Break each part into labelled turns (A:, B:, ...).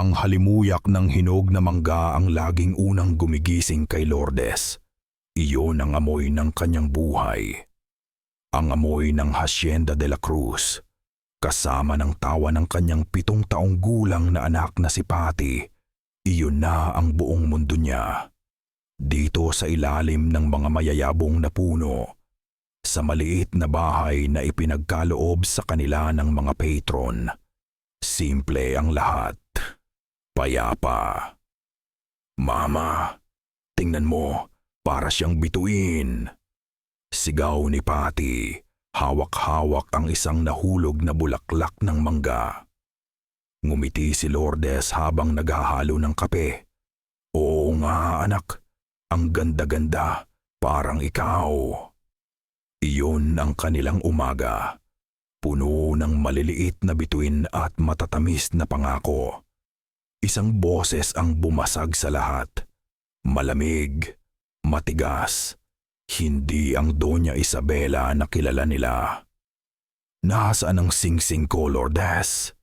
A: Ang halimuyak ng hinog na mangga ang laging unang gumigising kay Lourdes. Iyon ang amoy ng kanyang buhay. Ang amoy ng Hacienda de la Cruz, kasama ng tawa ng kanyang 7 taong gulang na anak na si Patty. Iyon na ang buong mundo niya. Dito sa ilalim ng mga mayayabong na puno, sa maliit na bahay na ipinagkaloob sa kanila ng mga patron. Simple ang lahat. Payapa. Mama, tingnan mo, para siyang bituin. Sigaw ni Patty, hawak-hawak ang isang nahulog na bulaklak ng mangga. Ngumiti si Lourdes habang naghahalo ng kape. Oo nga anak, ang ganda-ganda, parang ikaw. Iyon ang kanilang umaga, puno ng maliliit na bituin at matatamis na pangako. Isang boses ang bumasag sa lahat. Malamig, matigas. Hindi ang Doña Isabela na kilala nila. Nasaan ang singsing ko, Lourdes?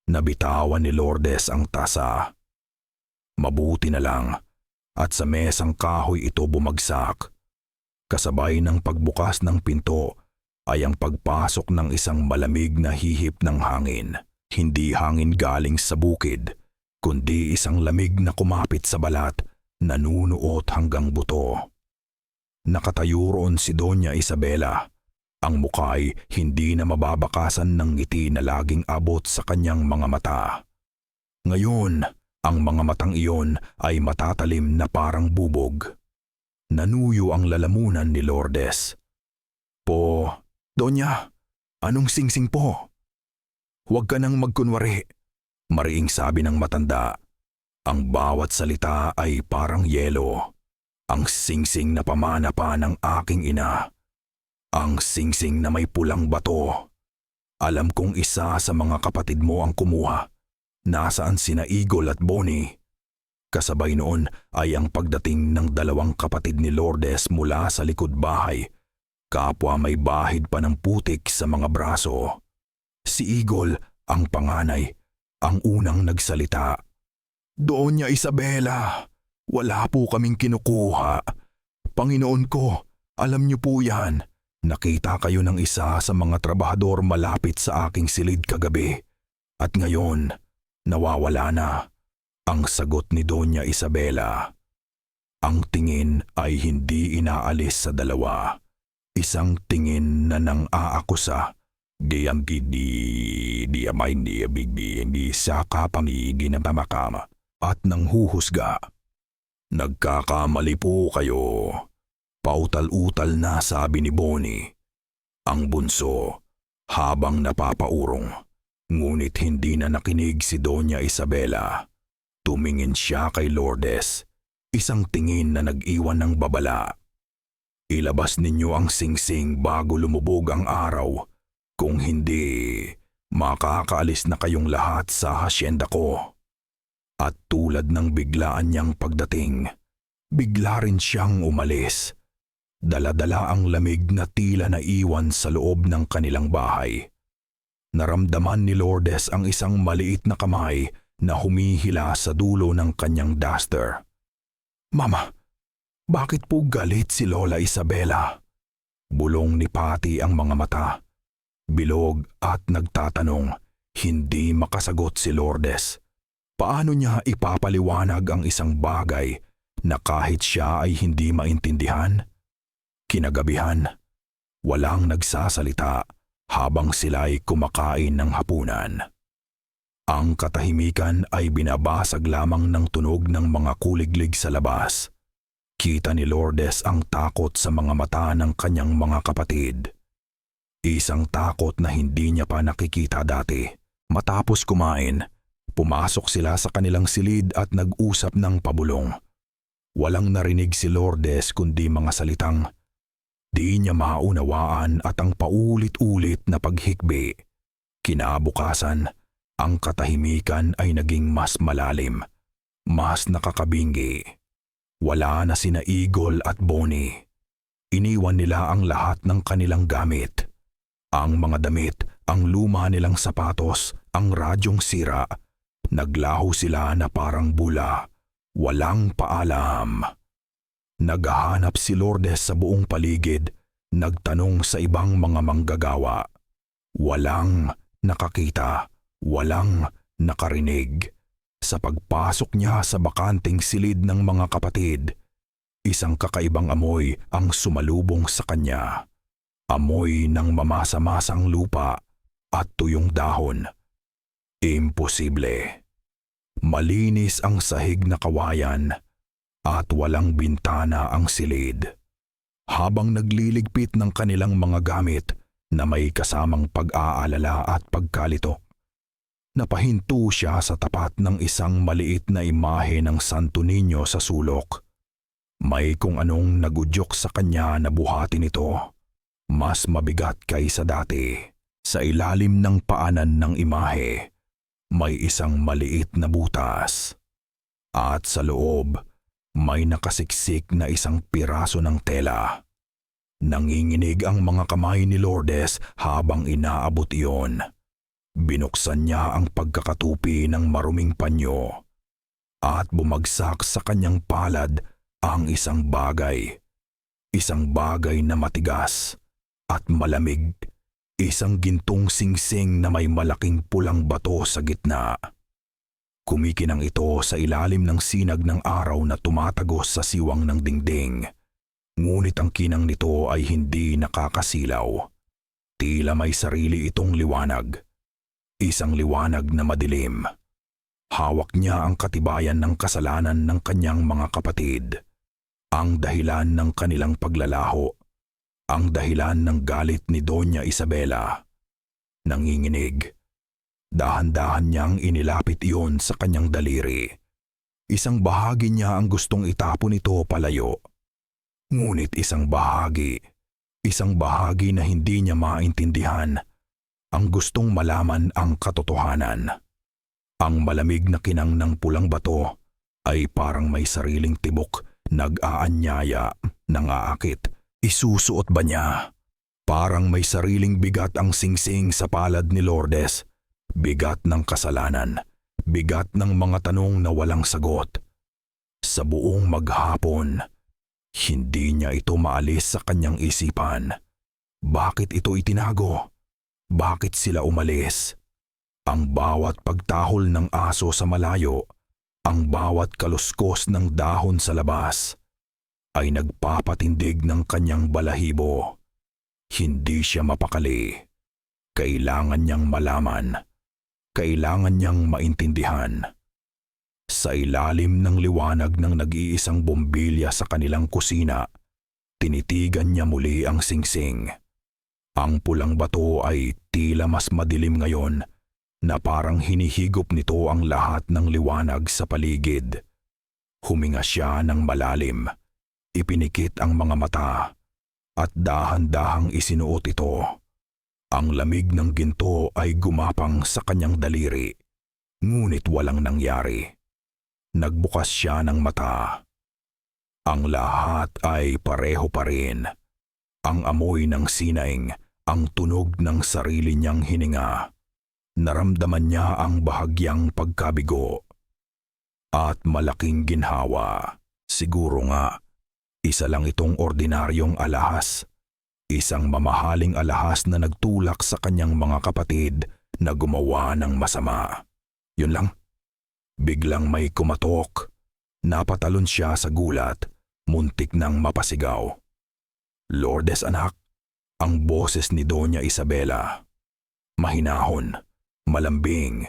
A: Nabitawan ni Lourdes ang tasa. Mabuti na lang at sa mesang kahoy ito bumagsak. Kasabay ng pagbukas ng pinto ay ang pagpasok ng isang malamig na hihip ng hangin. Hindi hangin galing sa bukid, kundi isang lamig na kumapit sa balat, nanunuot hanggang buto. Nakatayo roon si Doña Isabela. Ang muka'y hindi na mababakasan ng ngiti na laging abot sa kanyang mga mata. Ngayon, ang mga matang iyon ay matatalim na parang bubog. Nanuyo ang lalamunan ni Lourdes. Doña, anong singsing po? Huwag ka nang magkunwari, mariing sabi ng matanda. Ang bawat salita ay parang yelo. Ang singsing na pamana pa ng aking ina. Ang singsing na may pulang bato. Alam kong isa sa mga kapatid mo ang kumuha. Nasaan sina Eagle at Bonnie? Kasabay noon ay ang pagdating ng 2 kapatid ni Lourdes mula sa likod bahay. Kapwa may bahid pa ng putik sa mga braso. Si Eagle, ang panganay, ang unang nagsalita. Doña Isabela, wala po kaming kinukuha. Panginoon ko, alam niyo po yan. Nakita kayo ng isa sa mga trabahador malapit sa aking silid kagabi. At ngayon, nawawala na. Ang sagot ni Doña Isabela. Ang tingin ay hindi inaalis sa 2. Isang tingin na nang aakusa. Di sa kapamigi ng tamakama at nang huhusga. Nagkakamali po kayo. Pautal-utal na sabi ni Bonnie. Ang bunso, habang napapaurong. Ngunit hindi na nakinig si Doña Isabela. Tumingin siya kay Lourdes. Isang tingin na nag-iwan ng babala. Ilabas ninyo ang singsing bago lumubog ang araw. Kung hindi, makakaalis na kayong lahat sa hasyenda ko. At tulad ng biglaan niyang pagdating, bigla rin siyang umalis. Dala-dala ang lamig na tila na iwan sa loob ng kanilang bahay. Naramdaman ni Lourdes ang isang maliit na kamay na humihila sa dulo ng kanyang duster. Mama, bakit po galit si Lola Isabela? Bulong ni Patty ang mga mata. Bilog at nagtatanong, hindi makasagot si Lourdes. Paano niya ipapaliwanag ang isang bagay na kahit siya ay hindi maintindihan? Kinagabihan, walang nagsasalita habang sila'y kumakain ng hapunan. Ang katahimikan ay binabasag lamang ng tunog ng mga kuliglig sa labas. Kita ni Lourdes ang takot sa mga mata ng kanyang mga kapatid. Isang takot na hindi niya pa nakikita dati. Matapos kumain, pumasok sila sa kanilang silid at nag-usap ng pabulong. Walang narinig si Lourdes kundi mga salitang di niya maunawaan at ang paulit-ulit na paghikbi. Kinabukasan, ang katahimikan ay naging mas malalim, mas nakakabingi. Wala na sina Eagle at Bonnie. Iniwan nila ang lahat ng kanilang gamit. Ang mga damit, ang luma nilang sapatos, ang radyong sira, Naglaho sila na parang bula, walang paalam. Naghahanap si Lourdes sa buong paligid, nagtanong sa ibang mga manggagawa. Walang nakakita, walang nakarinig. Sa pagpasok niya sa bakanting silid ng mga kapatid, isang kakaibang amoy ang sumalubong sa kanya. Amoy ng mamasa-masang lupa at tuyong dahon. Imposible. Malinis ang sahig na kawayan at walang bintana ang silid. Habang nagliligpit ng kanilang mga gamit na may kasamang pag-aalala at pagkalito, napahinto siya sa tapat ng isang maliit na imahe ng Santo Niño sa sulok. May kung anong nagudyok sa kanya na buhatin ito. Mas mabigat kaysa dati. Sa ilalim ng paanan ng imahe, may isang maliit na butas. At sa loob, may nakasiksik na isang piraso ng tela. Nanginginig ang mga kamay ni Lourdes habang inaabot iyon. Binuksan niya ang pagkakatupi ng maruming panyo at bumagsak sa kanyang palad ang isang bagay. Isang bagay na matigas at malamig. Isang gintong singsing na may malaking pulang bato sa gitna. Kumikinang ito sa ilalim ng sinag ng araw na tumatagos sa siwang ng dingding. Ngunit ang kinang nito ay hindi nakakasilaw. Tila may sarili itong liwanag. Isang liwanag na madilim. Hawak niya ang katibayan ng kasalanan ng kanyang mga kapatid. Ang dahilan ng kanilang paglalaho. Ang dahilan ng galit ni Doña Isabela. Nanginginig. Dahan-dahan niyang inilapit iyon sa kanyang daliri. Isang bahagi niya ang gustong itapon ito palayo. Ngunit isang bahagi na hindi niya maintindihan, ang gustong malaman ang katotohanan. Ang malamig na kinang ng pulang bato ay parang may sariling tibok, nag-aanyaya, nangaakit. Isusuot ba niya? Parang may sariling bigat ang singsing sa palad ni Lourdes. Bigat ng kasalanan. Bigat ng mga tanong na walang sagot. Sa buong maghapon, hindi niya ito maalis sa kanyang isipan. Bakit ito itinago? Bakit sila umalis? Ang bawat pagtahol ng aso sa malayo, ang bawat kaluskos ng dahon sa labas, ay nagpapatindig ng kanyang balahibo. Hindi siya mapakali. Kailangan niyang malaman. Kailangan niyang maintindihan. Sa ilalim ng liwanag ng nag-iisang bombilya sa kanilang kusina, tinitigan niya muli ang singsing. Ang pulang bato ay tila mas madilim ngayon na parang hinihigop nito ang lahat ng liwanag sa paligid. Huminga siya ng malalim. Ipinikit ang mga mata at dahan-dahang isinuot ito. Ang lamig ng ginto ay gumapang sa kanyang daliri, ngunit walang nangyari. Nagbukas siya ng mata. Ang lahat ay pareho pa rin. Ang amoy ng sinaing, ang tunog ng sarili niyang hininga. Naramdaman niya ang bahagyang pagkabigo. At malaking ginhawa. Siguro nga, isa lang itong ordinaryong alahas. Isang mamahaling alahas na nagtulak sa kanyang mga kapatid na gumawa ng masama. Yun lang. Biglang may kumatok. Napatalon siya sa gulat, muntik nang mapasigaw. Lourdes anak, ang boses ni Doña Isabela. Mahinahon, malambing.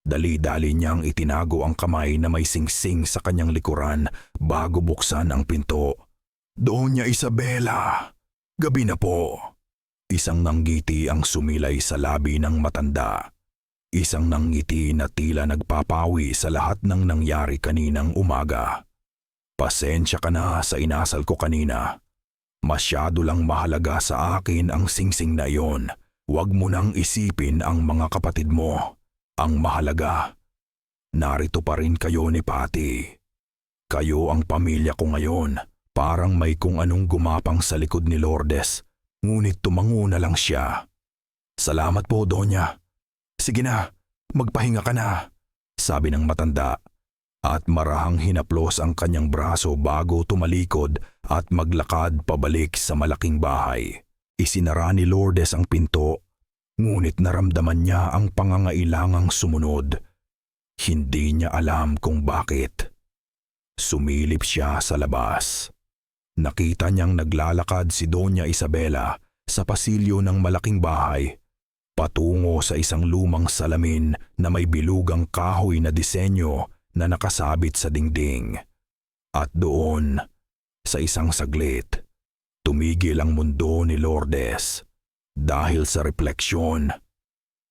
A: Dali-dali niyang itinago ang kamay na may singsing sa kanyang likuran bago buksan ang pinto. Doña Isabela, gabi na po. Isang nanggiti ang sumilay sa labi ng matanda. Isang nanggiti na tila nagpapawi sa lahat ng nangyari kaninang umaga. Pasensya ka na sa inasal ko kanina. Masyado lang mahalaga sa akin ang singsing na iyon. Huwag mo nang isipin ang mga kapatid mo. Ang mahalaga, narito pa rin kayo ni Patty. Kayo ang pamilya ko ngayon. Parang may kung anong gumapang sa likod ni Lourdes, ngunit tumango na lang siya. Salamat po, Donya. Sige na, magpahinga ka na. sabi ng matanda, at marahang hinaplos ang kanyang braso bago tumalikod at maglakad pabalik sa malaking bahay. Isinara ni Lourdes ang pinto, ngunit naramdaman niya ang pangangailangang sumunod. Hindi niya alam kung bakit. Sumilip siya sa labas. Nakita niyang naglalakad si Doña Isabela sa pasilyo ng malaking bahay, patungo sa isang lumang salamin na may bilugang kahoy na disenyo na nakasabit sa dingding. At doon, sa isang saglit, tumigil ang mundo ni Lourdes dahil sa refleksyon.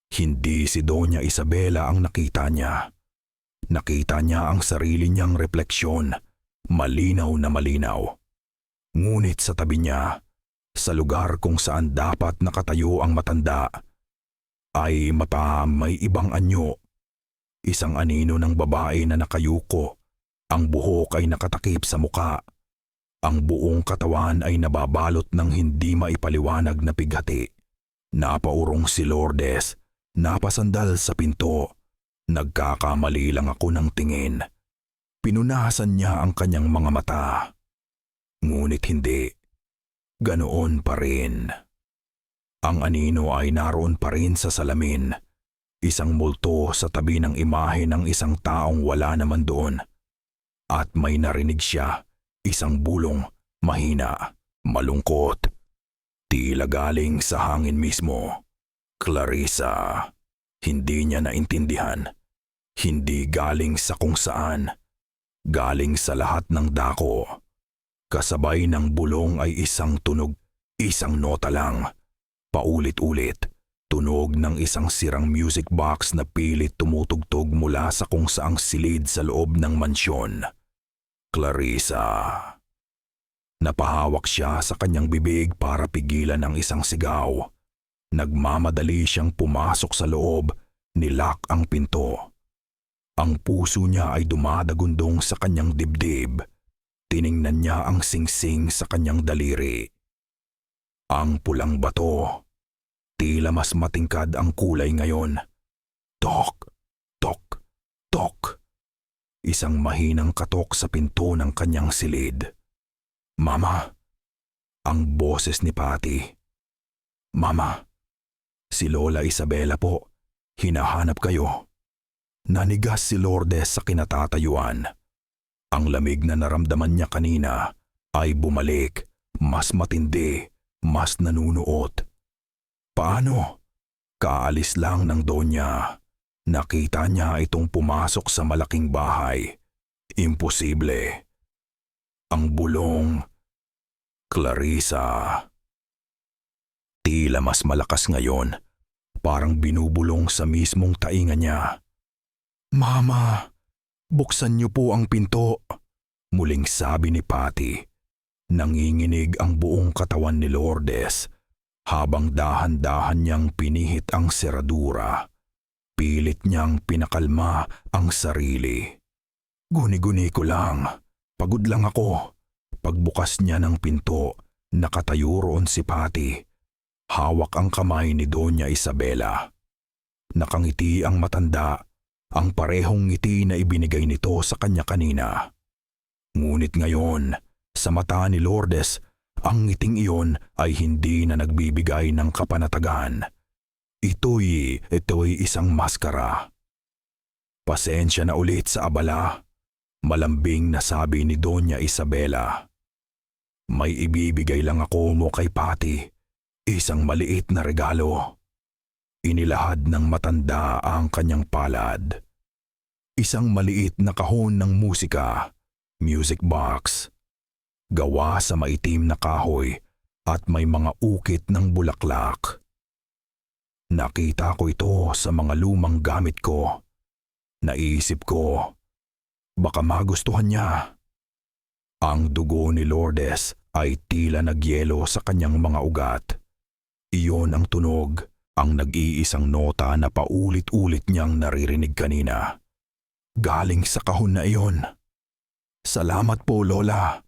A: Hindi si Doña Isabela ang nakita niya. Nakita niya ang sarili niyang refleksyon, malinaw na malinaw. Ngunit sa tabi niya, sa lugar kung saan dapat nakatayo ang matanda, ay may ibang anyo. Isang anino ng babae na nakayuko, ang buhok ay nakatakip sa muka. Ang buong katawan ay nababalot ng hindi maipaliwanag na pighati. Napaurong si Lourdes, napasandal sa pinto. Nagkakamali lang ako ng tingin. Pinunasan niya ang kanyang mga mata. Ngunit hindi. Ganoon pa rin. Ang anino ay naroon pa rin sa salamin. Isang multo sa tabi ng imahe ng isang taong wala naman doon. At may narinig siya, isang bulong, mahina, malungkot. Tila galing sa hangin mismo. Clarissa. Hindi niya naintindihan. Hindi galing sa kung saan. Galing sa lahat ng dako. Kasabay ng bulong ay isang tunog, isang nota lang. Paulit-ulit, tunog ng isang sirang music box na pilit tumutugtog mula sa kung saang silid sa loob ng mansyon. Clarissa. Napahawak siya sa kanyang bibig para pigilan ang isang sigaw. Nagmamadali siyang pumasok sa loob, nilock ang pinto. Ang puso niya ay dumadagundong sa kanyang dibdib. Tiningnan niya ang singsing sa kanyang daliri. Ang pulang bato. Tila mas matingkad ang kulay ngayon. Tok, tok, tok. Isang mahinang katok sa pinto ng kanyang silid. Mama. Ang boses ni Patty. Mama. Si Lola Isabela po. Hinahanap kayo. Nanigas si Lourdes sa kinatatayuan. Ang lamig na naramdaman niya kanina ay bumalik, mas matindi, mas nanunuot. Paano? Kaalis lang ng donya. Nakita niya itong pumasok sa malaking bahay. Imposible. Ang bulong. Clarissa. Tila mas malakas ngayon. Parang binubulong sa mismong tainga niya. Mama, buksan niyo po ang pinto. Muling sabi ni Patty. Nanginginig ang buong katawan ni Lourdes habang dahan-dahan niyang pinihit ang seradura. Pilit niyang pinakalma ang sarili. Guni-guni ko lang. Pagod lang ako. Pagbukas niya ng pinto, nakatayo roon si Patty. Hawak ang kamay ni Doña Isabela. Nakangiti ang matanda, ang parehong ngiti na ibinigay nito sa kanya kanina. Ngunit ngayon, sa mata ni Lourdes, ang ngiting iyon ay hindi na nagbibigay ng kapanatagan. Ito'y isang maskara. Pasensya na ulit sa abala, malambing na sabi ni Doña Isabela. May ibibigay lang ako mo kay Patty. Isang maliit na regalo. Inilahad ng matanda ang kanyang palad. Isang maliit na kahon ng musika, music box. Gawa sa maitim na kahoy at may mga ukit ng bulaklak. Nakita ko ito sa mga lumang gamit ko. Naisip ko, baka magustuhan niya. Ang dugo ni Lourdes ay tila nagyelo sa kanyang mga ugat. Iyon ang tunog, ang nag-iisang nota na paulit-ulit niyang naririnig kanina. Galing sa kahon na iyon. Salamat po, Lola.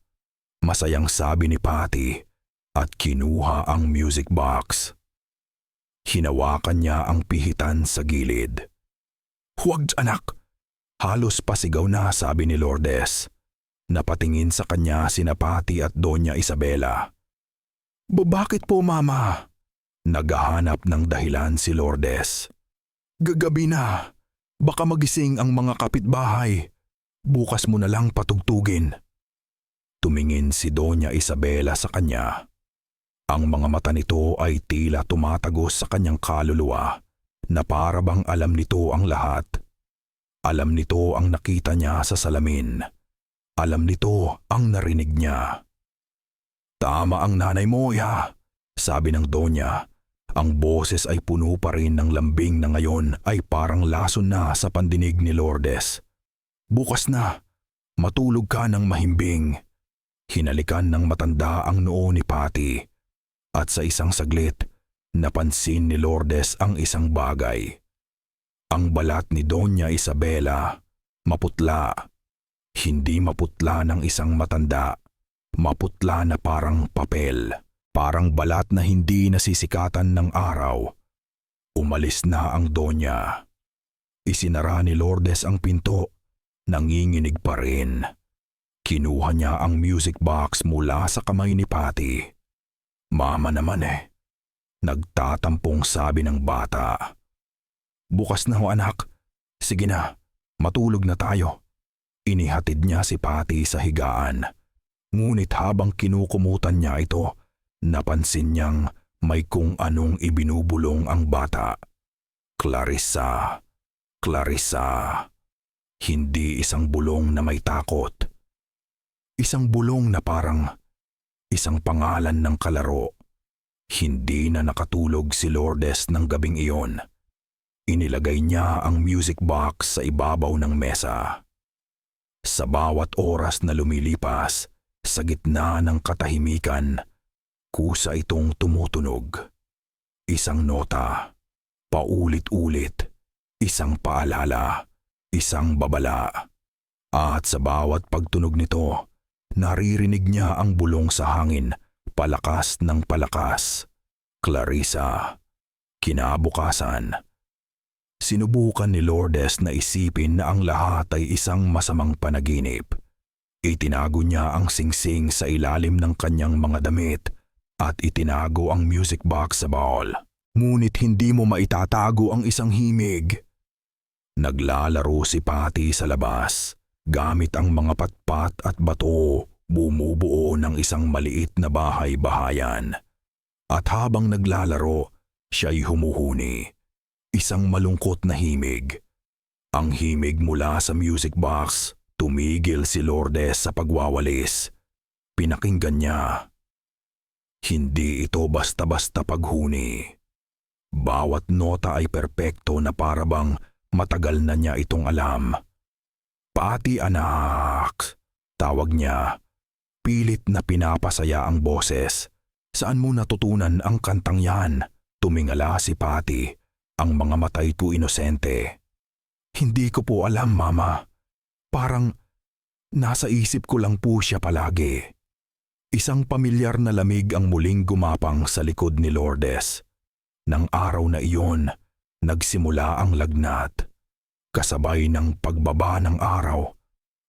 A: Masayang sabi ni Patty at kinuha ang music box. Hinawakan niya ang pihitan sa gilid. Huwag, anak. Halos pasigaw na, sabi ni Lourdes. Napatingin sa kanya sina Patty at Doña Isabela. Bakit po, Mama? Naghahanap ng dahilan si Lourdes. Gagabi na. Baka magising ang mga kapitbahay. Bukas mo na lang patugtugin. Tumingin si Doña Isabela sa kanya. Ang mga mata nito ay tila tumatagos sa kanyang kaluluwa na para bang alam nito ang lahat. Alam nito ang nakita niya sa salamin. Alam nito ang narinig niya. Tama ang nanay mo, ya, sabi ng Donya. Ang boses ay puno pa rin ng lambing na ngayon ay parang lason na sa pandinig ni Lourdes. Bukas na, matulog ka ng mahimbing. Hinalikan ng matanda ang noo ni Patty. At sa isang saglit, napansin ni Lourdes ang isang bagay. Ang balat ni Doña Isabela, maputla. Hindi maputla ng isang matanda. Maputla na parang papel. Parang balat na hindi nasisikatan ng araw. Umalis na ang Donya. Isinara ni Lourdes ang pinto. Nanginginig pa rin. Kinuha niya ang music box mula sa kamay ni Patty. Mama naman eh. Nagtatampong sabi ng bata. Bukas na ho, anak. Sige na, matulog na tayo. Inihatid niya si Patty sa higaan. Ngunit habang kinukumutan niya ito, napansin niyang may kung anong ibinubulong ang bata. Clarissa. Clarissa. Hindi isang bulong na may takot. Isang bulong na parang isang pangalan ng kalaro. Hindi na nakatulog si Lourdes ng gabing iyon. Inilagay niya ang music box sa ibabaw ng mesa. Sa bawat oras na lumilipas, sa gitna ng katahimikan, kusa itong tumutunog. Isang nota, paulit-ulit, isang paalala, isang babala. At sa bawat pagtunog nito, naririnig niya ang bulong sa hangin, palakas ng palakas. Clarissa. Kinabukasan. Sinubukan ni Lourdes na isipin na ang lahat ay isang masamang panaginip. Itinago niya ang singsing sa ilalim ng kanyang mga damit at itinago ang music box sa baul. Ngunit hindi mo maitatago ang isang himig. Naglalaro si Patty sa labas. Gamit ang mga patpat at bato, bumubuo ng isang maliit na bahay-bahayan. At habang naglalaro, siya'y humuhuni. Isang malungkot na himig. Ang himig mula sa music box, tumigil si Lourdes sa pagwawalis. Pinakinggan niya. Hindi ito basta-basta paghuni. Bawat nota ay perpekto na parabang matagal na niya itong alam. Patty, anak, tawag niya. Pilit na pinapasaya ang boses. Saan mo natutunan ang kantang yan? Tumingala si Patty. Ang mga mata'y ko inosente. Hindi ko po alam, Mama. Parang nasa isip ko lang po siya palagi. Isang pamilyar na lamig ang muling gumapang sa likod ni Lourdes. Nang araw na iyon, nagsimula ang lagnat. Kasabay ng pagbaba ng araw,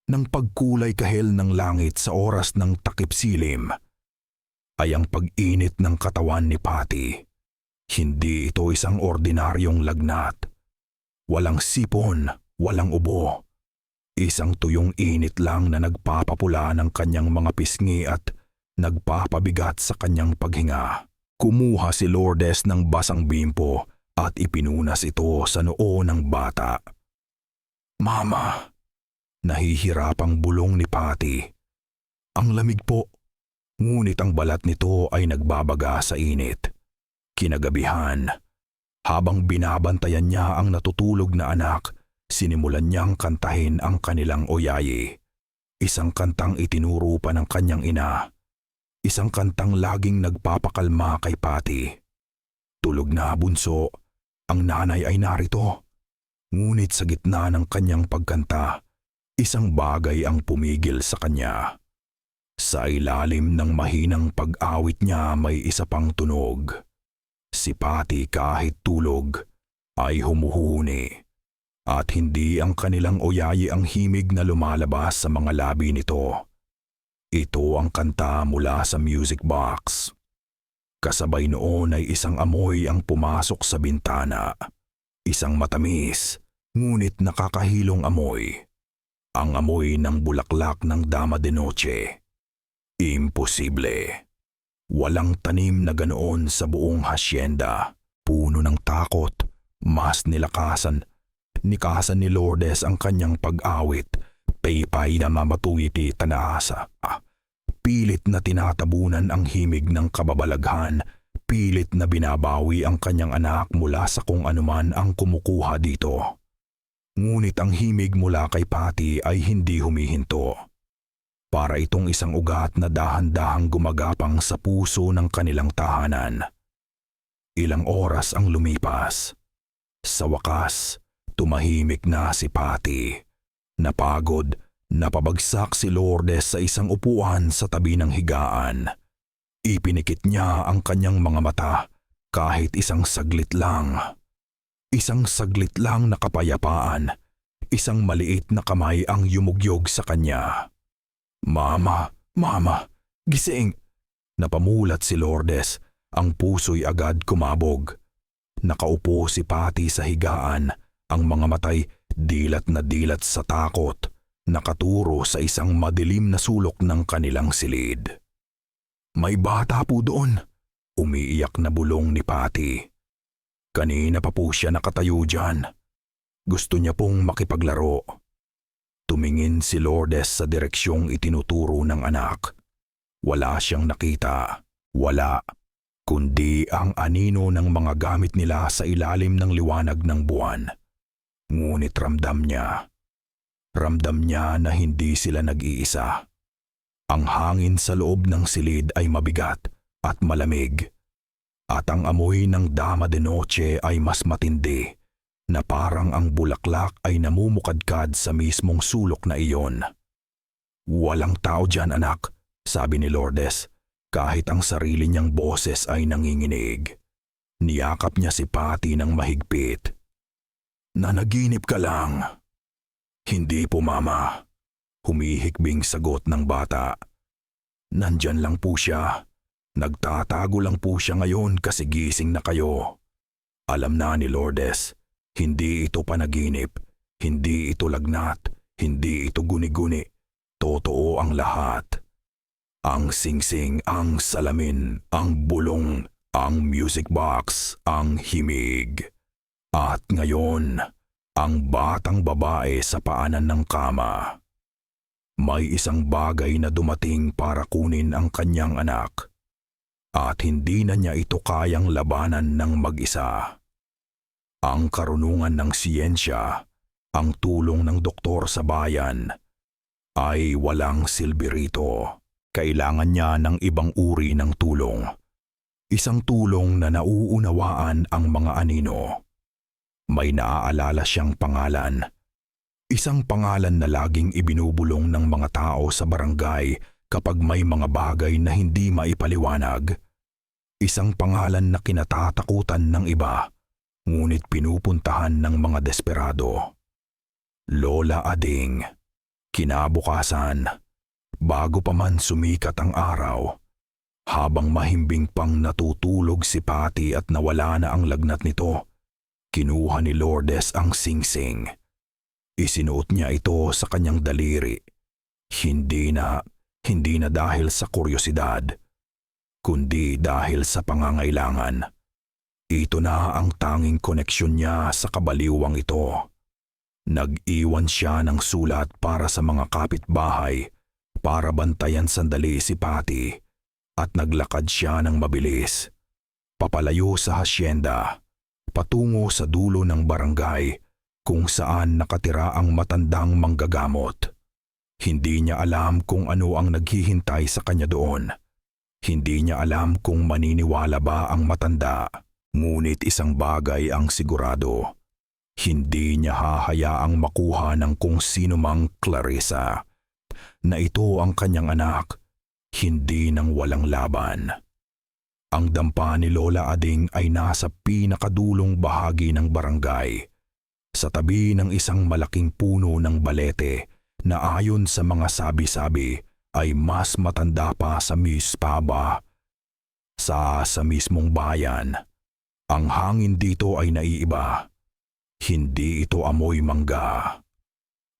A: ng pagkulay kahel ng langit sa oras ng takip-silim, ay ang pag-init ng katawan ni Patty. Hindi ito isang ordinaryong lagnat. Walang sipon, walang ubo. Isang tuyong init lang na nagpapapula ng kanyang mga pisngi at nagpapabigat sa kanyang paghinga. Kumuha si Lourdes ng basang bimpo at ipinunas ito sa noo ng bata. Mama, nahihirapang bulong ni Patty. Ang lamig po, ngunit ang balat nito ay nagbabaga sa init. Kinagabihan, habang binabantayan niya ang natutulog na anak, sinimulan niyang kantahin ang kanilang oyayi. Isang kantang itinuro pa ng kanyang ina. Isang kantang laging nagpapakalma kay Patty. Tulog na, bunso. Ang nanay ay narito. Ngunit sa gitna ng kanyang pagkanta, isang bagay ang pumigil sa kanya. Sa ilalim ng mahinang pag-awit niya may isa pang tunog. Si Patty kahit tulog ay humuhuni. At hindi ang kanilang oyayi ang himig na lumalabas sa mga labi nito. Ito ang kanta mula sa music box. Kasabay noon ay isang amoy ang pumasok sa bintana. Isang matamis, ngunit nakakahilong amoy. Ang amoy ng bulaklak ng Dama de Noche. Imposible. Walang tanim na ganoon sa buong hasyenda. Puno ng takot, mas nikasan ni Lourdes ang kanyang pag-awit. Paypay na mamatuwiti tanaasa. Pilit na tinatabunan ang himig ng kababalaghan. Pilit na binabawi ang kanyang anak mula sa kung anuman ang kumukuha dito. Ngunit ang himig mula kay Patty ay hindi humihinto. Para itong isang ugat na dahan-dahang gumagapang sa puso ng kanilang tahanan. Ilang oras ang lumipas. Sa wakas, tumahimik na si Patty. Napagod, napabagsak si Lourdes sa isang upuan sa tabi ng higaan. Ipinikit niya ang kanyang mga mata kahit isang saglit lang. Isang saglit lang na kapayapaan. Isang maliit na kamay ang yumugyog sa kanya. Mama, gising! Napamulat si Lourdes, ang puso'y agad kumabog. Nakaupo si Patty sa higaan, ang mga matay dilat na dilat sa takot, nakaturo sa isang madilim na sulok ng kanilang silid. May bata po doon, umiiyak na bulong ni Patty. Kanina pa po siya nakatayo dyan. Gusto niya pong makipaglaro. Tumingin si Lourdes sa direksyong itinuturo ng anak. Wala siyang nakita. Wala. Kundi ang anino ng mga gamit nila sa ilalim ng liwanag ng buwan. Ngunit ramdam niya. Ramdam niya na hindi sila nag-iisa. Ang hangin sa loob ng silid ay mabigat at malamig. At ang amoy ng Dama de Noche ay mas matindi, na parang ang bulaklak ay namumukadkad sa mismong sulok na iyon. Walang tao dyan, anak, sabi ni Lourdes, kahit ang sarili niyang boses ay nanginginig. Niyakap niya si Patty ng mahigpit. Nanaginip ka lang. Hindi po, mama. Humihikbing sagot ng bata. Nandyan lang po siya. Nagtatago lang po siya ngayon kasi gising na kayo. Alam na ni Lourdes, hindi ito panaginip, hindi ito lagnat, hindi ito guni-guni. Totoo ang lahat. Ang singsing, ang salamin, ang bulong, ang music box, ang himig. At ngayon, ang batang babae sa paanan ng kama. May isang bagay na dumating para kunin ang kanyang anak. At hindi na niya ito kayang labanan ng mag-isa. Ang karunungan ng siyensya, ang tulong ng doktor sa bayan, ay walang silbi rito. Kailangan niya ng ibang uri ng tulong. Isang tulong na nauunawaan ang mga anino. May naaalala siyang pangalan. Isang pangalan na laging ibinubulong ng mga tao sa barangay kapag may mga bagay na hindi maipaliwanag. Isang pangalan na kinatatakutan ng iba, ngunit pinupuntahan ng mga desperado. Lola Ading. Kinabukasan, bago pa man sumikat ang araw, habang mahimbing pang natutulog si Patty at nawala na ang lagnat nito, kinuha ni Lourdes ang singsing. Isinuot niya ito sa kanyang daliri. Hindi na dahil sa kuryosidad, kundi dahil sa pangangailangan. Ito na ang tanging koneksyon niya sa kabaliwang ito. Nag-iwan siya ng sulat para sa mga kapitbahay para bantayan sandali si Patty at naglakad siya ng mabilis. Papalayo sa hasyenda, patungo sa dulo ng barangay kung saan nakatira ang matandang manggagamot. Hindi niya alam kung ano ang naghihintay sa kanya doon. Hindi niya alam kung maniniwala ba ang matanda. Ngunit isang bagay ang sigurado. Hindi niya hahayaang makuha ng kung sino mang Clarissa. Na ito ang kanyang anak, hindi nang walang laban. Ang dampa ni Lola Ading ay nasa pinakadulong bahagi ng barangay. sa tabi ng isang malaking puno ng balete na ayon sa mga sabi-sabi ay mas matanda pa sa Mispaba. Sa mismong bayan, ang hangin dito ay naiiba. Hindi ito amoy mangga.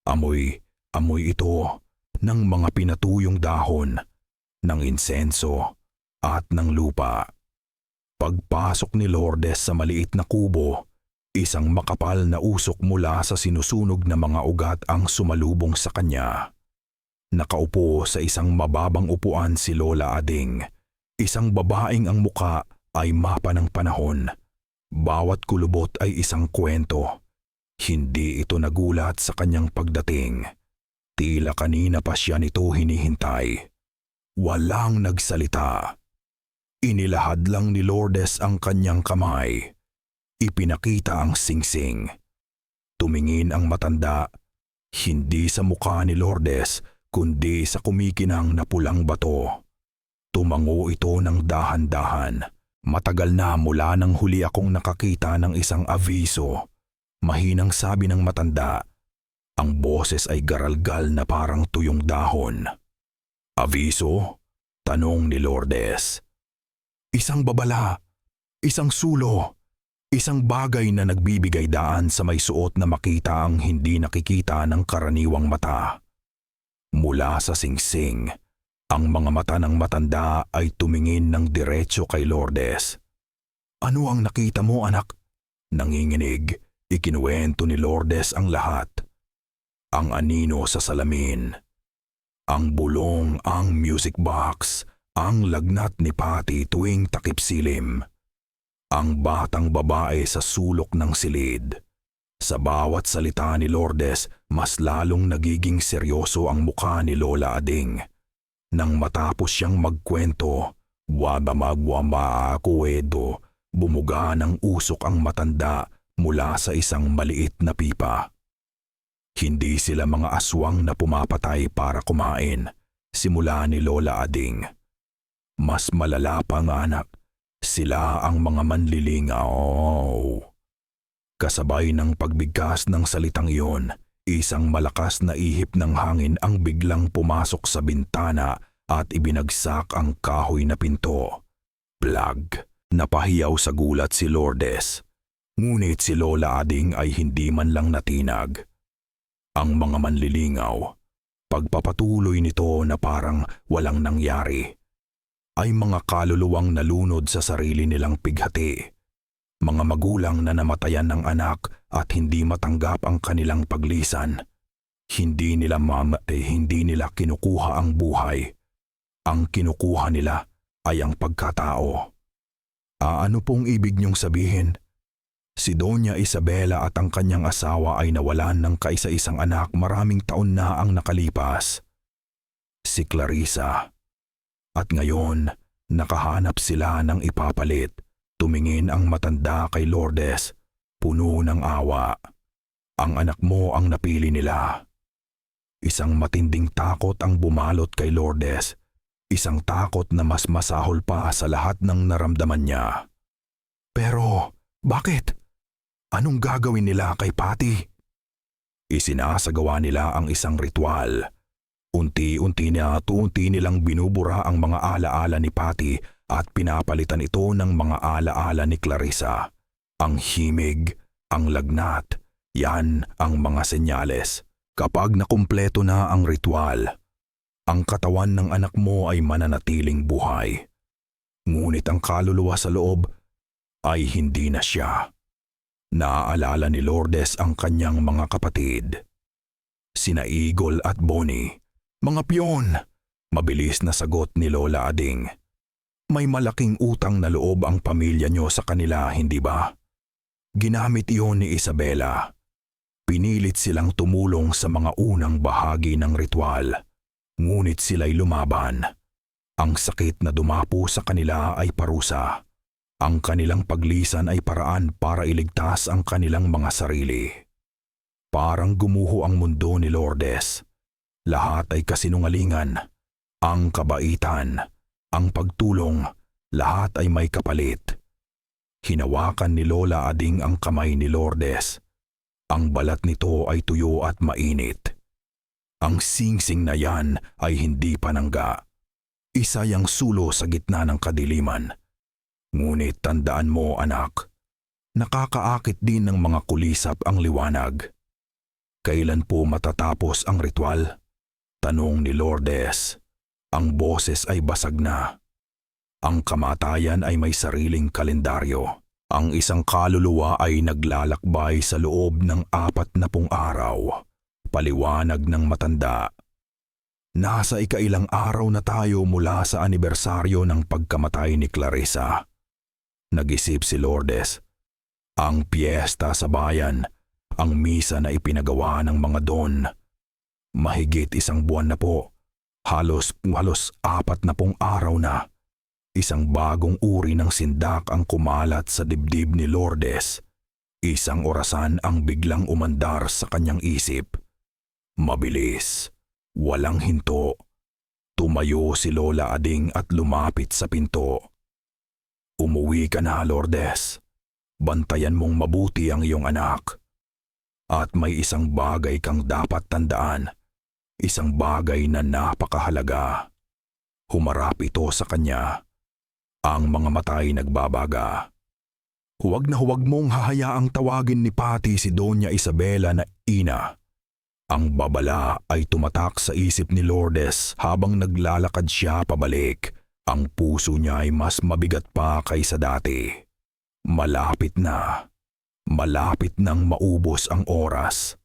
A: Amoy ito ng mga pinatuyong dahon, ng insenso at ng lupa. Pagpasok ni Lourdes sa maliit na kubo, isang makapal na usok mula sa sinusunog na mga ugat ang sumalubong sa kanya. Nakaupo sa isang mababang upuan si Lola Ading, isang babaeng ang muka ay mapa ng panahon. Bawat kulubot ay isang kwento. Hindi ito nagulat sa kanyang pagdating. Tila kanina pa siya nito hinihintay. Walang nagsalita. Inilahad lang ni Lourdes ang kanyang kamay. Ipinakita ang singsing. Tumingin ang matanda, hindi sa mukha ni Lourdes, kundi sa kumikinang na pulang bato. Tumango ito ng dahan-dahan. Matagal na mula nang huli akong nakakita ng isang aviso. Mahinang sabi ng matanda. Ang boses ay garalgal na parang tuyong dahon. Aviso? Tanong ni Lourdes. Isang babala, isang sulo, isang bagay na nagbibigay daan sa may suot na makita ang hindi nakikita ng karaniwang mata. Mula sa singsing, ang mga mata ng matanda ay tumingin ng diretso kay Lourdes. Ano ang nakita mo, anak? Nanginginig, ikinuwento ni Lourdes ang lahat. Ang anino sa salamin, ang bulong, ang music box, ang lagnat ni Patty tuwing takip silim, ang batang babae sa sulok ng silid. Sa bawat salita ni Lourdes, mas lalong nagiging seryoso ang mukha ni Lola Ading. Nang matapos siyang magkwento, wabamagwamaakuedo, bumuga ng usok ang matanda mula sa isang maliit na pipa. Hindi sila mga aswang na pumapatay para kumain, simula ni Lola Ading. Mas malala pa nga, anak, sila ang mga manlilingaw. Kasabay ng pagbigkas ng salitang iyon, isang malakas na ihip ng hangin ang biglang pumasok sa bintana at ibinagsak ang kahoy na pinto. Plag! Napahiyaw sa gulat si Lourdes. Ngunit si Lola Ading ay hindi man lang natinag. Ang mga manlilingaw, pagpapatuloy nito na parang walang nangyari, ay mga kaluluwang nalunod sa sarili nilang pighati. Mga magulang na namatayan ng anak at hindi matanggap ang kanilang paglisan. Hindi nila kinukuha ang buhay. Ang kinukuha nila ay ang pagkatao. Ano pong ibig niyong sabihin? Si Doña Isabela at ang kanyang asawa ay nawalan ng kaisa-isang anak maraming taon na ang nakalipas. Si Clarissa. At ngayon, nakahanap sila ng ipapalit. Tumingin ang matanda kay Lourdes, puno ng awa. Ang anak mo ang napili nila. Isang matinding takot ang bumalot kay Lourdes. Isang takot na mas masahol pa sa lahat ng naramdaman niya. Pero, bakit? Anong gagawin nila kay Patty? Isinasagawa nila ang isang ritual. Unti-unti nilang binubura ang mga alaala ni Patty at pinapalitan ito ng mga alaala ni Clarissa. Ang himig, ang lagnat, yan ang mga senyales. Kapag nakumpleto na ang ritual, ang katawan ng anak mo ay mananatiling buhay. Ngunit ang kaluluwa sa loob ay hindi na siya. Naaalala ni Lourdes ang kanyang mga kapatid. Sina Eagle at Bonnie. Mga piyon! Mabilis na sagot ni Lola Ading. May malaking utang na loob ang pamilya niyo sa kanila, hindi ba? Ginamit iyon ni Isabela. Pinilit silang tumulong sa mga unang bahagi ng ritual. Ngunit sila'y lumaban. Ang sakit na dumapo sa kanila ay parusa. Ang kanilang paglisan ay paraan para iligtas ang kanilang mga sarili. Parang gumuho ang mundo ni Lourdes. Lahat ay kasinungalingan. Ang kabaitan, ang pagtulong, lahat ay may kapalit. Hinawakan ni Lola Ading ang kamay ni Lourdes. Ang balat nito ay tuyo at mainit. Ang singsing na yan ay hindi panangga. Isa yang sulo sa gitna ng kadiliman. Ngunit tandaan mo, anak, nakakaakit din ng mga kulisap ang liwanag. Kailan po matatapos ang ritual? Tanong ni Lourdes. Ang boses ay basag na. Ang kamatayan ay may sariling kalendaryo. Ang isang kaluluwa ay naglalakbay sa loob ng 40 araw. Paliwanag ng matanda. Nasa ikailang araw na tayo mula sa anibersaryo ng pagkamatay ni Clarissa. Nag-isip si Lourdes. Ang piyesta sa bayan, ang misa na ipinagawa ng mga don. Mahigit 1 buwan na po. Halos 40 araw na. Isang bagong uri ng sindak ang kumalat sa dibdib ni Lourdes. Isang orasan ang biglang umandar sa kanyang isip. Mabilis, walang hinto. Tumayo si Lola Ading at lumapit sa pinto. Umuwi ka na, Lourdes. Bantayan mong mabuti ang iyong anak. At may isang bagay kang dapat tandaan. Isang bagay na napakahalaga. Humarap ito sa kanya. Ang mga mata ay nagbabaga. Huwag na huwag mong hahayaang tawagin ni Patty si Doña Isabela na ina. Ang babala ay tumatak sa isip ni Lourdes habang naglalakad siya pabalik. Ang puso niya ay mas mabigat pa kaysa dati. Malapit na. Malapit nang maubos ang oras.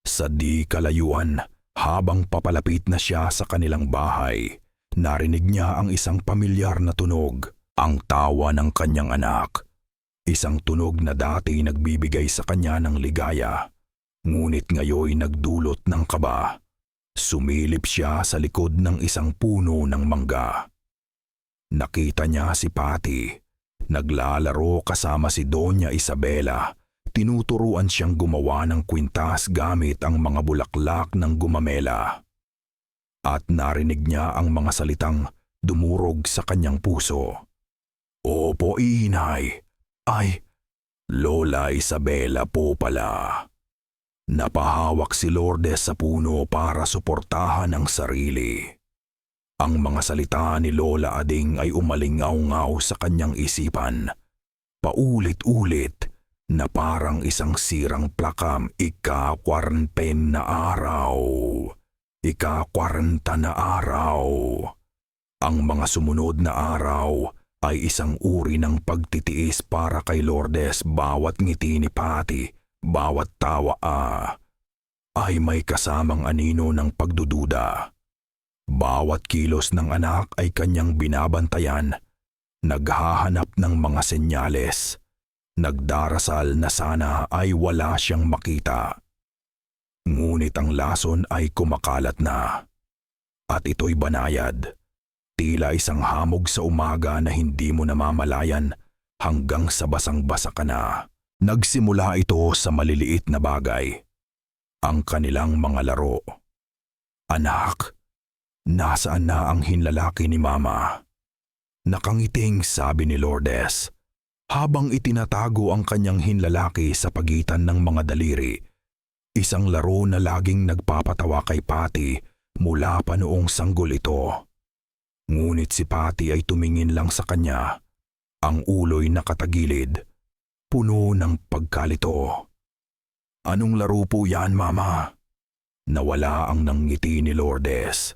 A: Sa di kalayuan, habang papalapit na siya sa kanilang bahay, narinig niya ang isang pamilyar na tunog. Ang tawa ng kanyang anak. Isang tunog na dati nagbibigay sa kanya ng ligaya. Ngunit ngayoy nagdulot ng kaba. Sumilip siya sa likod ng isang puno ng mangga. Nakita niya si Patty. Naglalaro kasama si Doña Isabela. Tinuturuan siyang gumawa ng kwintas gamit ang mga bulaklak ng gumamela. At narinig niya ang mga salitang dumurog sa kanyang puso. Opo, inay. Ay, Lola Isabela po pala. Napahawak si Lourdes sa puno para suportahan ang sarili. Ang mga salita ni Lola Ading ay umalingaw-ngaw sa kanyang isipan. Paulit-ulit na parang isang sirang plakam, ika-40 na araw. Ika-40 na araw. Ang mga sumunod na araw ay isang uri ng pagtitiis para kay Lourdes. Bawat ngiti ni Patty, bawat tawa ay may kasamang anino ng pagdududa. Bawat kilos ng anak ay kanyang binabantayan, naghahanap ng mga senyales, nagdarasal na sana ay wala siyang makita. Ngunit ang lason ay kumakalat na. At ito'y banayad. Tila isang hamog sa umaga na hindi mo namamalayan hanggang sa basang-basa ka na. Nagsimula ito sa maliliit na bagay. Ang kanilang mga laro. Anak, nasaan na ang hinlalaki ni Mama? Nakangiting sabi ni Lourdes, habang itinatago ang kanyang hinlalaki sa pagitan ng mga daliri. Isang laro na laging nagpapatawa kay Patty mula pa noong sanggol ito. Ngunit si Patty ay tumingin lang sa kanya, ang ulo'y nakatagilid, puno ng pagkalito. Anong laro po yan, Mama? Nawala ang nanggiti ni Lourdes.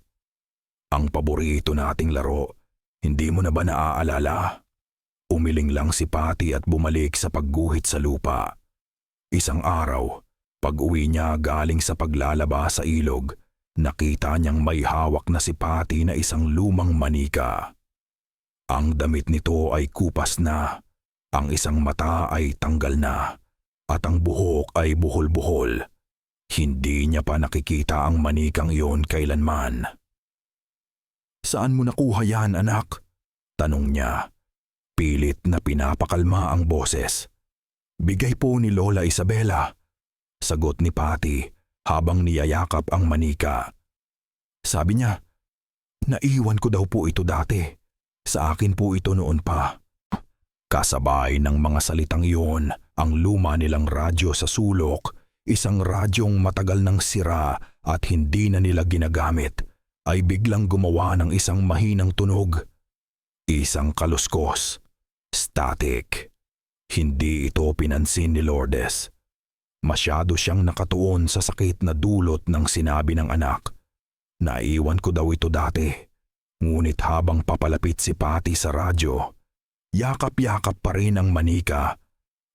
A: Ang paborito nating laro, hindi mo na ba naaalala? Umiling lang si Patty at bumalik sa pagguhit sa lupa. Isang araw, pag-uwi niya galing sa paglalaba sa ilog, nakita niyang may hawak na si Patty na isang lumang manika. Ang damit nito ay kupas na, ang isang mata ay tanggal na, at ang buhok ay buhol-buhol. Hindi niya pa nakikita ang manikang iyon kailanman. Saan mo nakuha yan, anak? Tanong niya. Pilit na pinapakalma ang boses. Bigay po ni Lola Isabela. Sagot ni Patty habang niyayakap ang manika. Sabi niya, naiwan ko daw po ito dati. Sa akin po ito noon pa. Kasabay ng mga salitang iyon, ang luma nilang radyo sa sulok, isang radyong matagal nang sira at hindi na nila ginagamit, ay biglang gumawa ng isang mahinang tunog. Isang kaluskos. Static. Hindi ito pinansin ni Lourdes. Masyado siyang nakatuon sa sakit na dulot ng sinabi ng anak. Naiwan ko daw ito dati. Ngunit habang papalapit si Patty sa radyo, yakap-yakap pa rin ang manika.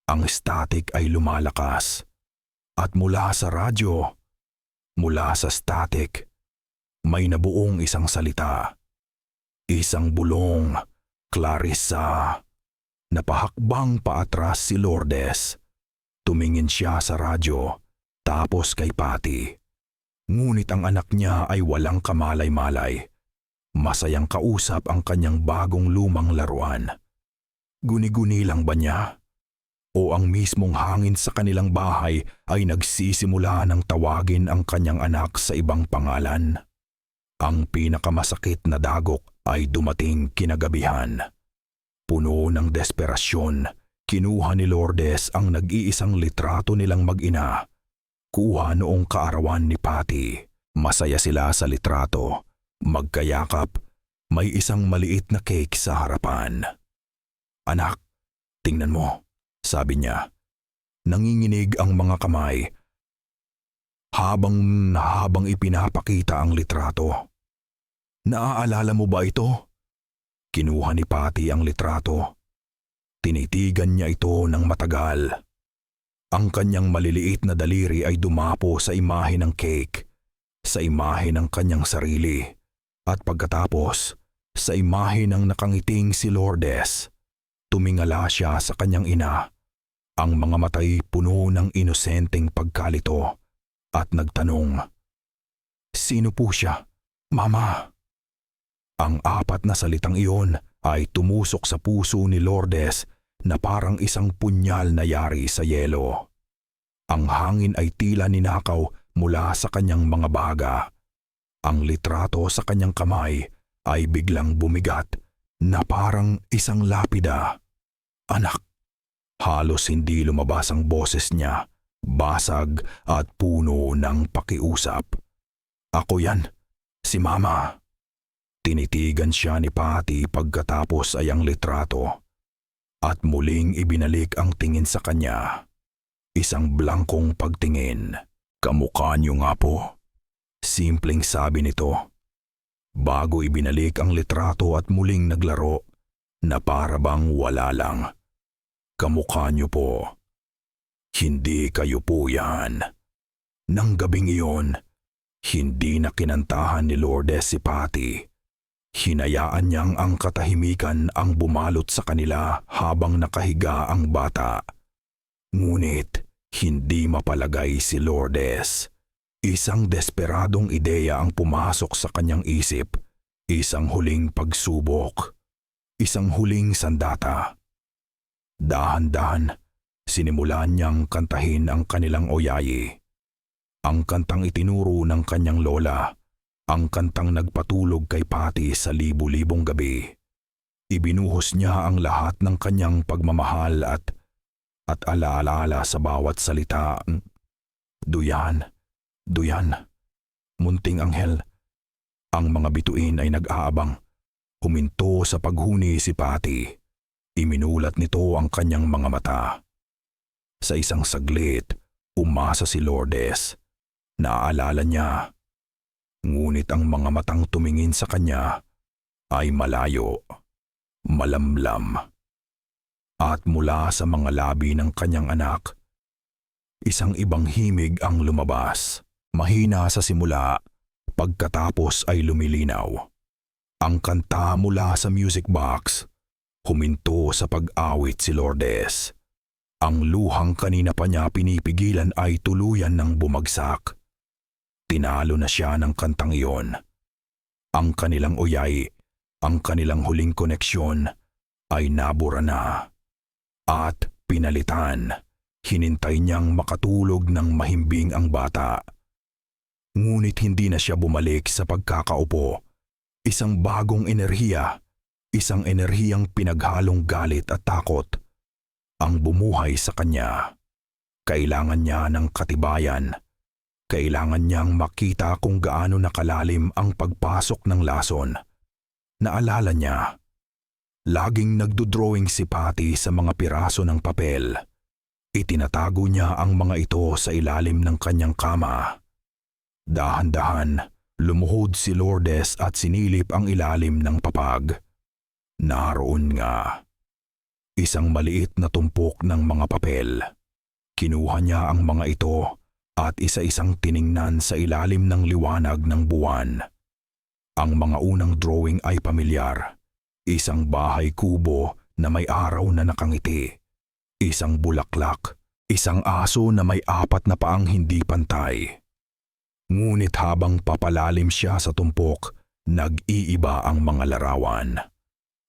A: Ang static ay lumalakas. At mula sa radyo, mula sa static, may nabuong isang salita. Isang bulong, Clarissa. Napahakbang paatras si Lourdes. Tumingin siya sa radyo, tapos kay Patty. Ngunit ang anak niya ay walang kamalay-malay. Masayang kausap ang kanyang bagong lumang laruan. Guni-guni lang ba niya? O ang mismong hangin sa kanilang bahay ay nagsisimula ng tawagin ang kanyang anak sa ibang pangalan? Ang pinakamasakit na dagok ay dumating kinagabihan. Puno ng desperasyon, kinuha ni Lourdes ang nag-iisang litrato nilang mag-ina. Kuha noong kaarawan ni Patty. Masaya sila sa litrato. Magkayakap, may isang maliit na cake sa harapan. Anak, tingnan mo, sabi niya. Nanginginig ang mga kamay. Habang ipinapakita ang litrato. Naaalala mo ba ito? Kinuha ni Patty ang litrato. Tinitigan niya ito ng matagal. Ang kanyang maliliit na daliri ay dumapo sa imahe ng cake, sa imahe ng kanyang sarili, at pagkatapos, sa imahe ng nakangiting si Lourdes. Tumingala siya sa kanyang ina, ang mga matay puno ng inosenteng pagkalito, at nagtanong, "Sino po siya, Mama?" Ang apat na salitang iyon ay tumusok sa puso ni Lourdes na parang isang punyal na yari sa yelo. Ang hangin ay tila ninakaw mula sa kanyang mga baga. Ang litrato sa kanyang kamay ay biglang bumigat na parang isang lapida. "Anak." Halos hindi lumabas ang boses niya, basag at puno ng pakiusap. "Ako yan, si Mama." Tinitigan siya ni Patty pagkatapos ay ang litrato. At muling ibinalik ang tingin sa kanya. Isang blangkong pagtingin. "Kamukha niyo nga po." Simpleng sabi nito. Bago ibinalik ang litrato at muling naglaro, na para bang wala lang. "Kamukha niyo po." "Hindi kayo po yan." Nang gabing iyon, hindi na kinantahan ni Lourdes si Patty. Hinayaan niyang ang katahimikan ang bumalot sa kanila habang nakahiga ang bata. Ngunit hindi mapalagay si Lourdes. Isang desperadong ideya ang pumasok sa kanyang isip. Isang huling pagsubok. Isang huling sandata. Dahan-dahan, sinimulan niyang kantahin ang kanilang oyayi. Ang kantang itinuro ng kanyang lola. Ang kantang nagpatulog kay Patty sa libu-libong gabi. Ibinuhos niya ang lahat ng kanyang pagmamahal at alaala sa bawat salita. "Duyan, duyan, munting anghel." Ang mga bituin ay nag-aabang. Huminto sa paghuni si Patty. Iminulat nito ang kanyang mga mata. Sa isang saglit, umasa si Lourdes. Naaalala niya. Ngunit ang mga matang tumingin sa kanya ay malayo, malamlam. At mula sa mga labi ng kanyang anak, isang ibang himig ang lumabas. Mahina sa simula, pagkatapos ay lumilinaw. Ang kanta mula sa music box, huminto sa pag-awit si Lourdes. Ang luhang kanina pa niya pinipigilan ay tuluyan ng bumagsak. Tinalo na siya ng kantang iyon. Ang kanilang oyay, ang kanilang huling koneksyon ay nabura na. At pinalitan, hinintay niyang makatulog ng mahimbing ang bata. Ngunit hindi na siya bumalik sa pagkakaupo. Isang bagong enerhiya, isang enerhiyang pinaghalong galit at takot ang bumuhay sa kanya. Kailangan niya ng katibayan. Kailangan niyang makita kung gaano nakalalim ang pagpasok ng lason. Naalala niya, laging nagdodrawing si Patty sa mga piraso ng papel. Itinatago niya ang mga ito sa ilalim ng kanyang kama. Dahan-dahan, lumuhod si Lourdes at sinilip ang ilalim ng papag. Naroon nga. Isang maliit na tumpok ng mga papel. Kinuha niya ang mga ito at isa-isang tiningnan sa ilalim ng liwanag ng buwan. Ang mga unang drawing ay pamilyar. Isang bahay kubo na may araw na nakangiti. Isang bulaklak. Isang aso na may 4 na paang hindi pantay. Ngunit habang papalalim siya sa tumpok, nag-iiba ang mga larawan.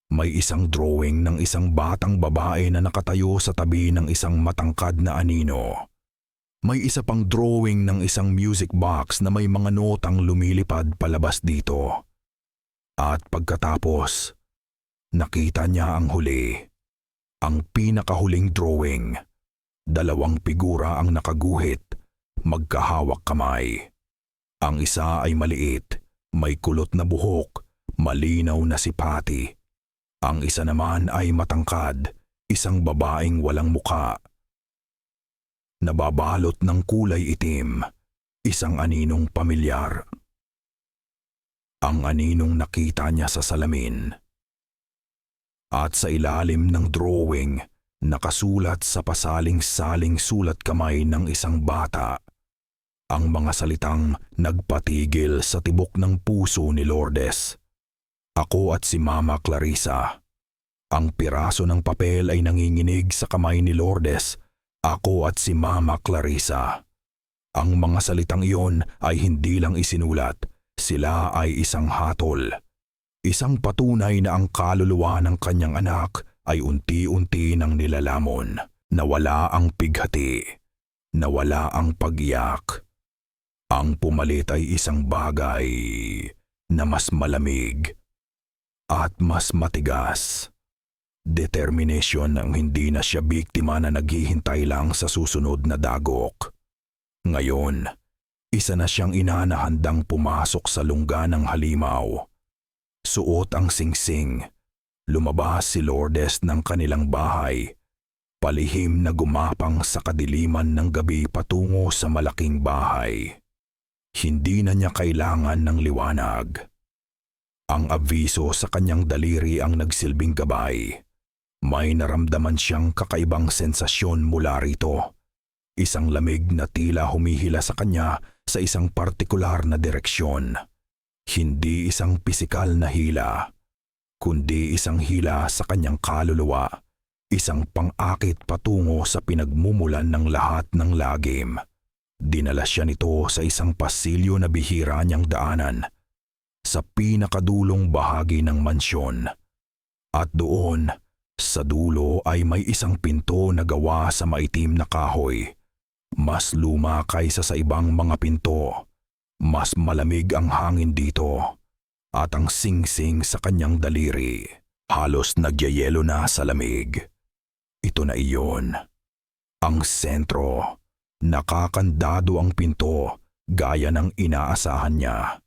A: May isang drawing ng isang batang babae na nakatayo sa tabi ng isang matangkad na anino. May isa pang drawing ng isang music box na may mga notang lumilipad palabas dito. At pagkatapos, nakita niya ang huli. Ang pinakahuling drawing. 2 figura ang nakaguhit, magkahawak kamay. Ang isa ay maliit, may kulot na buhok, malinaw na si Patty. Ang isa naman ay matangkad, isang babaeng walang muka. Nababalot ng kulay itim, isang aninong pamilyar. Ang aninong nakita niya sa salamin. At sa ilalim ng drawing, nakasulat sa pasaling-saling sulat kamay ng isang bata. Ang mga salitang nagpatigil sa tibok ng puso ni Lourdes. Ako at si Mama Clarissa. Ang piraso ng papel ay nanginginig sa kamay ni Lourdes. Ako at si Mama Clarissa. Ang mga salitang iyon ay hindi lang isinulat. Sila ay isang hatol. Isang patunay na ang kaluluwa ng kanyang anak ay unti-unti nang nilalamon. Nawala ang pighati. Nawala ang pag-iyak. Ang pumalit ay isang bagay na mas malamig at mas matigas. Determination ang hindi na siya biktima na naghihintay lang sa susunod na dagok. Ngayon, isa na siyang ina na handang pumasok sa lungga ng halimaw. Suot ang singsing. Lumabas si Lourdes ng kanilang bahay. Palihim na gumapang sa kadiliman ng gabi patungo sa malaking bahay. Hindi na niya kailangan ng liwanag. Ang abiso sa kanyang daliri ang nagsilbing gabay. May naramdaman siyang kakaibang sensasyon mula rito. Isang lamig na tila humihila sa kanya sa isang partikular na direksyon. Hindi isang pisikal na hila, kundi isang hila sa kanyang kaluluwa. Isang pang-akit patungo sa pinagmumulan ng lahat ng lagim. Dinala siya nito sa isang pasilyo na bihira niyang daanan, sa pinakadulong bahagi ng mansyon. At doon, sa dulo ay may isang pinto na gawa sa maitim na kahoy. Mas luma kaysa sa ibang mga pinto. Mas malamig ang hangin dito. At ang singsing sa kanyang daliri, halos nagyayelo na sa lamig. Ito na iyon. Ang sentro. Nakakandado ang pinto, gaya ng inaasahan niya.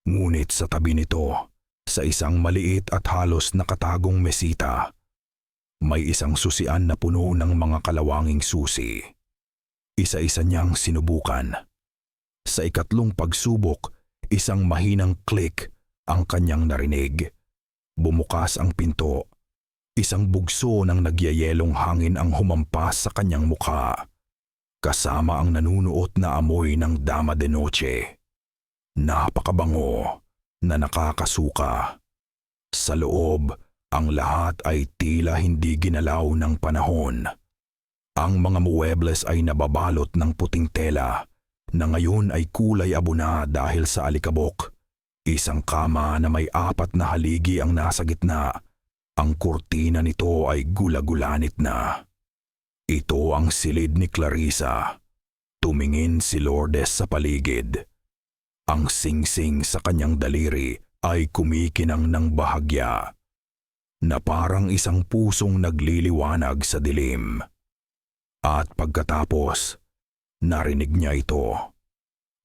A: Ngunit sa tabi nito, sa isang maliit at halos nakatagong mesita, may isang susian na puno ng mga kalawanging susi. Isa-isa niyang sinubukan. Sa ikatlong pagsubok, isang mahinang click ang kanyang narinig. Bumukas ang pinto. Isang bugso ng nagyayelong hangin ang humampas sa kanyang mukha. Kasama ang nanunuot na amoy ng Dama de Noche. Napakabango na nakakasuka. Sa loob, ang lahat ay tila hindi ginalaw ng panahon. Ang mga muebles ay nababalot ng puting tela na ngayon ay kulay abo na dahil sa alikabok. Isang kama na may 4 na haligi ang nasa gitna. Ang kurtina nito ay gula-gulanit na. Ito ang silid ni Clarissa. Tumingin si Lourdes sa paligid. Ang singsing sa kanyang daliri ay kumikinang ng bahagya, na parang isang pusong nagliliwanag sa dilim. At pagkatapos, narinig niya ito.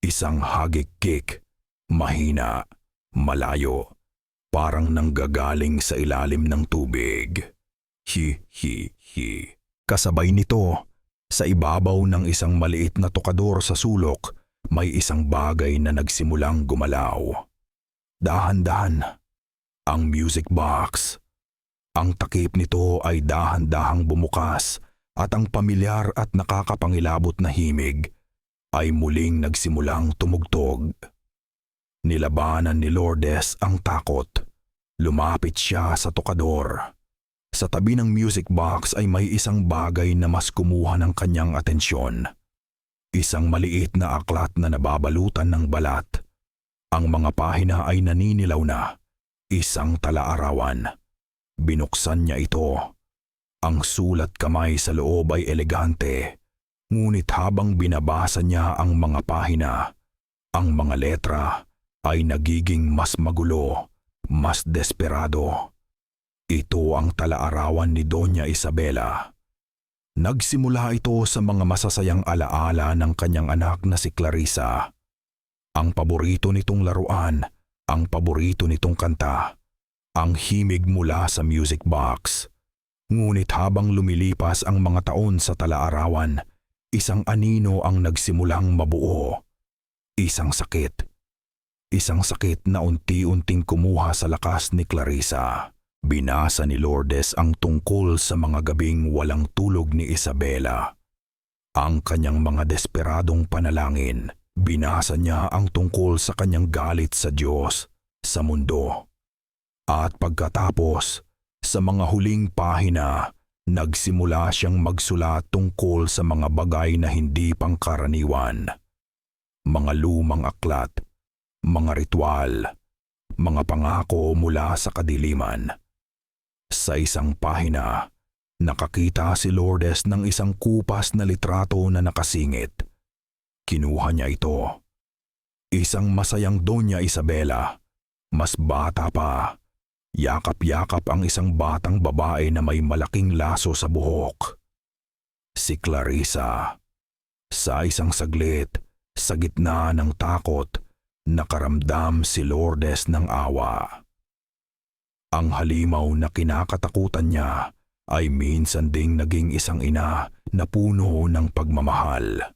A: Isang hagik-kik, mahina, malayo, parang nanggagaling sa ilalim ng tubig. Hi. Kasabay nito, sa ibabaw ng isang maliit na tukador sa sulok, may isang bagay na nagsimulang gumalaw. Dahan-dahan, ang music box. Ang takip nito ay dahan-dahang bumukas at ang pamilyar at nakakapangilabot na himig ay muling nagsimulang tumugtog. Nilabanan ni Lourdes ang takot. Lumapit siya sa tukador. Sa tabi ng music box ay may isang bagay na mas kumuha ng kanyang atensyon. Isang maliit na aklat na nababalutan ng balat. Ang mga pahina ay naninilaw na. Isang talaarawan. Binuksan niya ito. Ang sulat kamay sa loob ay elegante. Ngunit habang binabasa niya ang mga pahina, ang mga letra ay nagiging mas magulo, mas desperado. Ito ang talaarawan ni Doña Isabela. Nagsimula ito sa mga masasayang alaala ng kanyang anak na si Clarissa. Ang paborito nitong laruan, ang paborito nitong kanta, ang himig mula sa music box. Ngunit habang lumilipas ang mga taon sa talaarawan, isang anino ang nagsimulang mabuo. Isang sakit. Isang sakit na unti-unting kumuha sa lakas ni Clarissa. Binasa ni Lourdes ang tungkol sa mga gabing walang tulog ni Isabela. Ang kanyang mga desperadong panalangin. Binasa niya ang tungkol sa kanyang galit sa Diyos, sa mundo. At pagkatapos, sa mga huling pahina, nagsimula siyang magsulat tungkol sa mga bagay na hindi pangkaraniwan. Mga lumang aklat, mga ritual, mga pangako mula sa kadiliman. Sa isang pahina, nakakita si Lourdes ng isang kupas na litrato na nakasingit. Kinuha niya ito. Isang masayang Doña Isabela, mas bata pa. Yakap-yakap ang isang batang babae na may malaking laso sa buhok. Si Clarissa. Sa isang saglit, sa gitna ng takot, nakaramdam si Lourdes ng awa. Ang halimaw na kinakatakutan niya ay minsan ding naging isang ina na puno ng pagmamahal.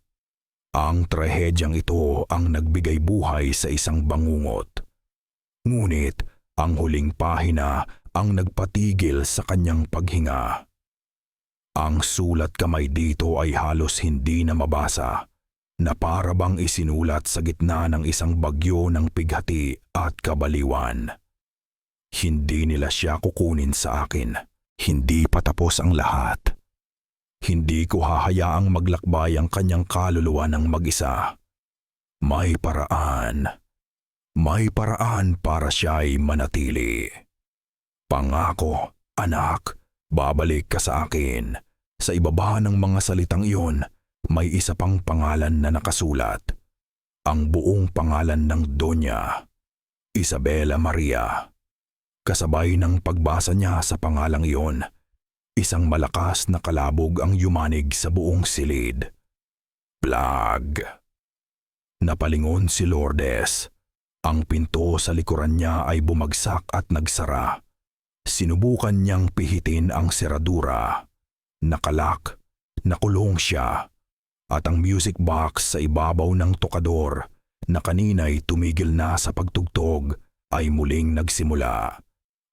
A: Ang trahedyang ito ang nagbigay buhay sa isang bangungot. Ngunit, ang huling pahina ang nagpatigil sa kanyang paghinga. Ang sulat kamay dito ay halos hindi na mabasa, na para bang isinulat sa gitna ng isang bagyo ng pighati at kabaliwan. Hindi nila siya kukunin sa akin. Hindi pa tapos ang lahat. Hindi ko hahayaang maglakbay ang kanyang kaluluwa ng mag-isa. May paraan. May paraan para siya'y manatili. Pangako, anak, babalik ka sa akin. Sa ibaba ng mga salitang iyon, may isa pang pangalan na nakasulat. Ang buong pangalan ng Doña Isabela Maria. Kasabay ng pagbasa niya sa pangalang iyon, isang malakas na kalabog ang yumanig sa buong silid. Plag. Napalingon si Lourdes. Ang pinto sa likuran niya ay bumagsak at nagsara. Sinubukan niyang pihitin ang seradura. Nakalak, nakulong siya. At ang music box sa ibabaw ng tokador na kanina'y tumigil na sa pagtugtog ay muling nagsimula.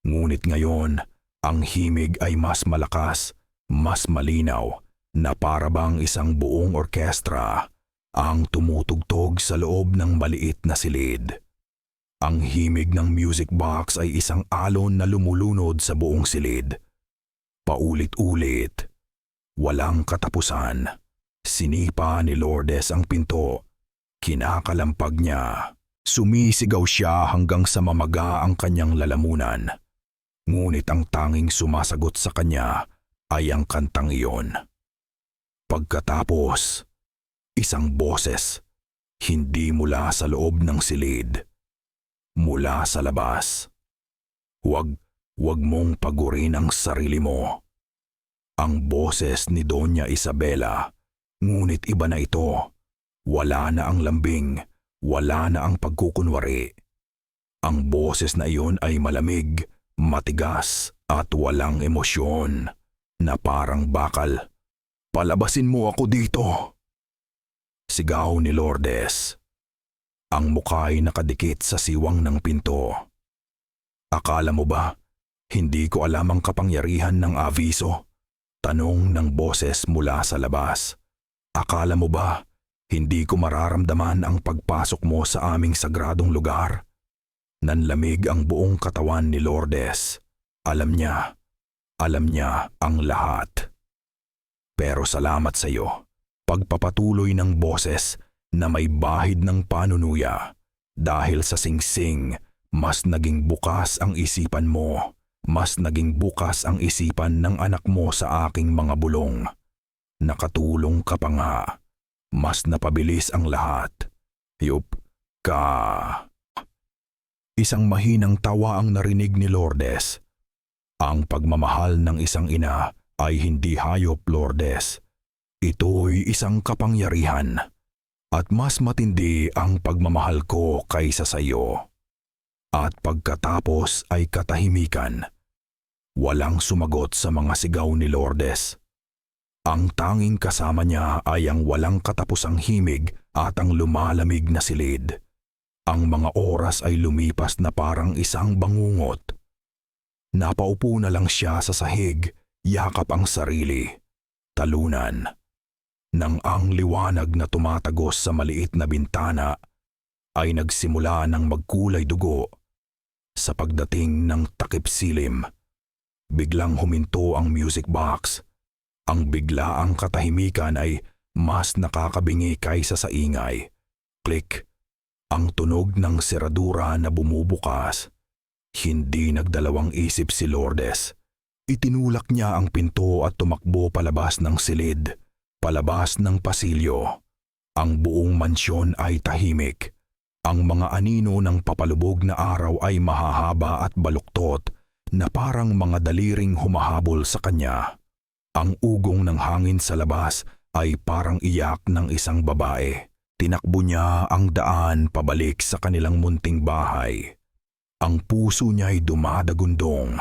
A: Ngunit ngayon, ang himig ay mas malakas, mas malinaw, na parabang isang buong orkestra ang tumutugtog sa loob ng maliit na silid. Ang himig ng music box ay isang alon na lumulunod sa buong silid. Paulit-ulit. Walang katapusan. Sinipa ni Lourdes ang pinto. Kinakalampag niya. Sumisigaw siya hanggang sa mamaga ang kanyang lalamunan. Ngunit ang tanging sumasagot sa kanya ay ang kantang iyon. Pagkatapos, isang boses, hindi mula sa loob ng silid. Mula sa labas. Huwag mong pagurin ang sarili mo. Ang boses ni Doña Isabela, ngunit iba na ito. Wala na ang lambing, wala na ang pagkukunwari. Ang boses na iyon ay malamig, matigas at walang emosyon, na parang bakal. "Palabasin mo ako dito!" Sigaw ni Lourdes. Ang mukha ay nakadikit sa siwang ng pinto. "Akala mo ba, hindi ko alam ang kapangyarihan ng aviso?" Tanong ng boses mula sa labas. "Akala mo ba, hindi ko mararamdaman ang pagpasok mo sa aming sagradong lugar?" Nanlamig ang buong katawan ni Lourdes. Alam niya ang lahat. "Pero salamat sa iyo." Pagpapatuloy ng boses na may bahid ng panunuya. "Dahil sa singsing, mas naging bukas ang isipan mo. Mas naging bukas ang isipan ng anak mo sa aking mga bulong. Nakatulong ka pa nga. Mas napabilis ang lahat. Yup ka." Isang mahinang tawa ang narinig ni Lourdes. Ang pagmamahal ng isang ina ay hindi hayop, Lourdes. Ito'y isang kapangyarihan. At mas matindi ang pagmamahal ko kaysa sa iyo. At pagkatapos ay katahimikan. Walang sumagot sa mga sigaw ni Lourdes. Ang tanging kasama niya ay ang walang katapusang himig at ang lumalamig na silid. Ang mga oras ay lumipas na parang isang bangungot. Napaupo na lang siya sa sahig, yakap ang sarili. Talunan. Nang ang liwanag na tumatagos sa maliit na bintana ay nagsimula ng magkulay dugo. Sa pagdating ng takip silim, biglang huminto ang music box. Ang biglaang katahimikan ay mas nakakabingi kaysa sa ingay. Click. Ang tunog ng seradura na bumubukas. Hindi nagdalawang isip si Lourdes. Itinulak niya ang pinto at tumakbo palabas ng silid, palabas ng pasilyo. Ang buong mansyon ay tahimik. Ang mga anino ng papalubog na araw ay mahahaba at baluktot na parang mga daliring humahabol sa kanya. Ang ugong ng hangin sa labas ay parang iyak ng isang babae. Tinakbo niya ang daan pabalik sa kanilang munting bahay. Ang puso niya ay dumadagundong.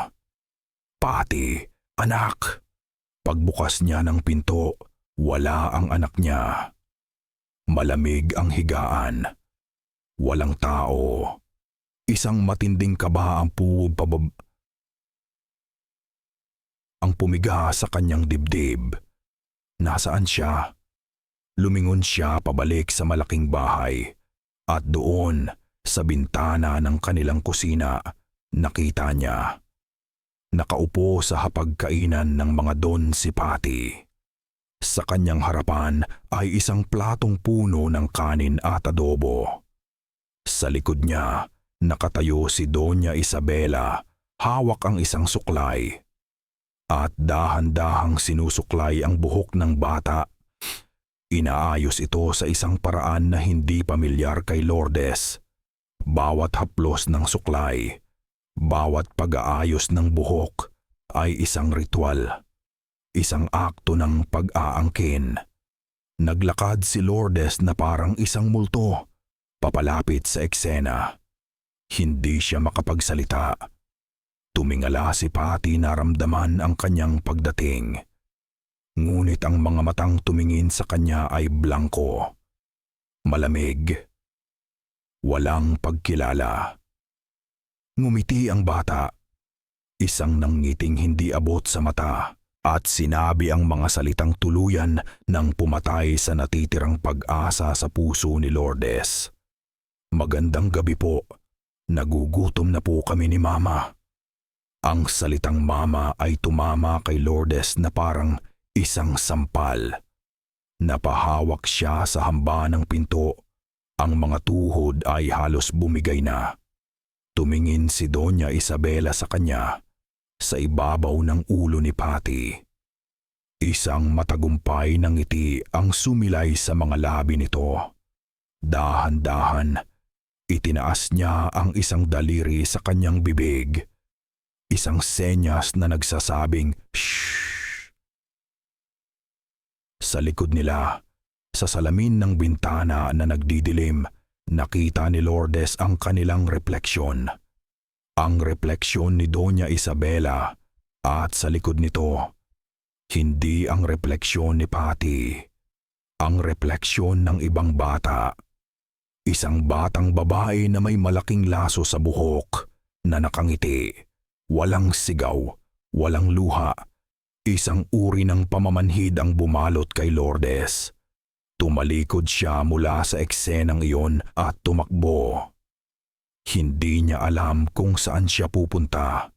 A: "Pati, anak!" Pagbukas niya ng pinto, wala ang anak niya. Malamig ang higaan. Walang tao. Isang matinding kaba ang pumiga sa kanyang dibdib. Nasaan siya? Lumingon siya pabalik sa malaking bahay. At doon, sa bintana ng kanilang kusina, nakita niya. Nakaupo sa hapagkainan ng mga don si Pati. Sa kanyang harapan ay isang platong puno ng kanin at adobo. Sa likod niya, nakatayo si Doña Isabela, hawak ang isang suklay. At dahan-dahang sinusuklay ang buhok ng bata. Inaayos ito sa isang paraan na hindi pamilyar kay Lourdes. Bawat haplos ng suklay, bawat pag-aayos ng buhok ay isang ritual, isang akto ng pag-aangkin. Naglakad si Lourdes na parang isang multo, papalapit sa eksena. Hindi siya makapagsalita. Tumingala si Pati na ramdaman ang kanyang pagdating. Ngunit ang mga matang tumingin sa kanya ay blangko. Malamig. Walang pagkilala. Ngumiti ang bata. Isang nangiting hindi abot sa mata at sinabi ang mga salitang tuluyan nang pumatay sa natitirang pag-asa sa puso ni Lourdes. "Magandang gabi po. Nagugutom na po kami ni Mama." Ang salitang mama ay tumama kay Lourdes na parang isang sampal. Napahawak siya sa hamba ng pinto. Ang mga tuhod ay halos bumigay na. Tumingin si Doña Isabela sa kanya, sa ibabaw ng ulo ni Pati. Isang matagumpay na ngiti ang sumilay sa mga labi nito. Dahan-dahan, itinaas niya ang isang daliri sa kanyang bibig. Isang senyas na nagsasabing, "Shh!" Sa likod nila, sa salamin ng bintana na nagdidilim, nakita ni Lourdes ang kanilang refleksyon. Ang refleksyon ni Doña Isabela at sa likod nito, hindi ang refleksyon ni Patty. Ang refleksyon ng ibang bata. Isang batang babae na may malaking laso sa buhok na nakangiti. Walang sigaw, walang luha. Isang uri ng pamamanhid ang bumalot kay Lourdes. Tumalikod siya mula sa eksenang iyon at tumakbo. Hindi niya alam kung saan siya pupunta.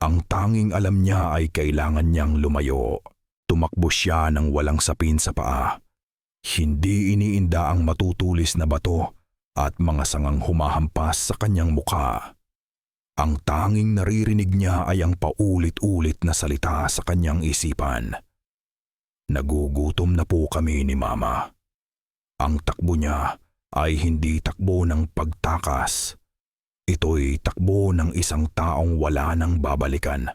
A: Ang tanging alam niya ay kailangan niyang lumayo. Tumakbo siya ng walang sapin sa paa. Hindi iniinda ang matutulis na bato at mga sangang humahampas sa kanyang mukha. Ang tanging naririnig niya ay ang paulit-ulit na salita sa kanyang isipan. Nagugutom na po kami ni Mama. Ang takbo niya ay hindi takbo ng pagtakas. Ito'y takbo ng isang taong wala nang babalikan.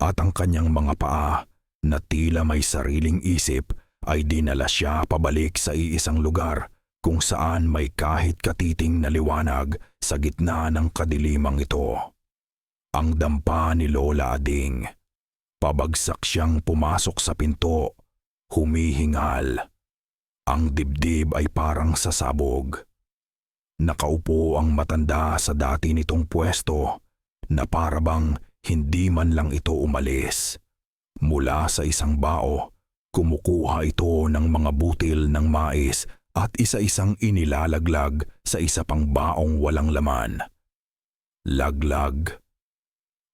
A: At ang kanyang mga paa na tila may sariling isip ay dinala siya pabalik sa iisang lugar kung saan may kahit katiting na liwanag sa gitna ng kadilimang ito. Ang dampa ni Lola Ading. Pabagsak siyang pumasok sa pinto, humihingal. Ang dibdib ay parang sasabog. Nakaupo ang matanda sa dati nitong pwesto na parabang hindi man lang ito umalis. Mula sa isang bao, kumukuha ito ng mga butil ng mais at isa-isang inilalaglag sa isa pang baong walang laman. Laglag.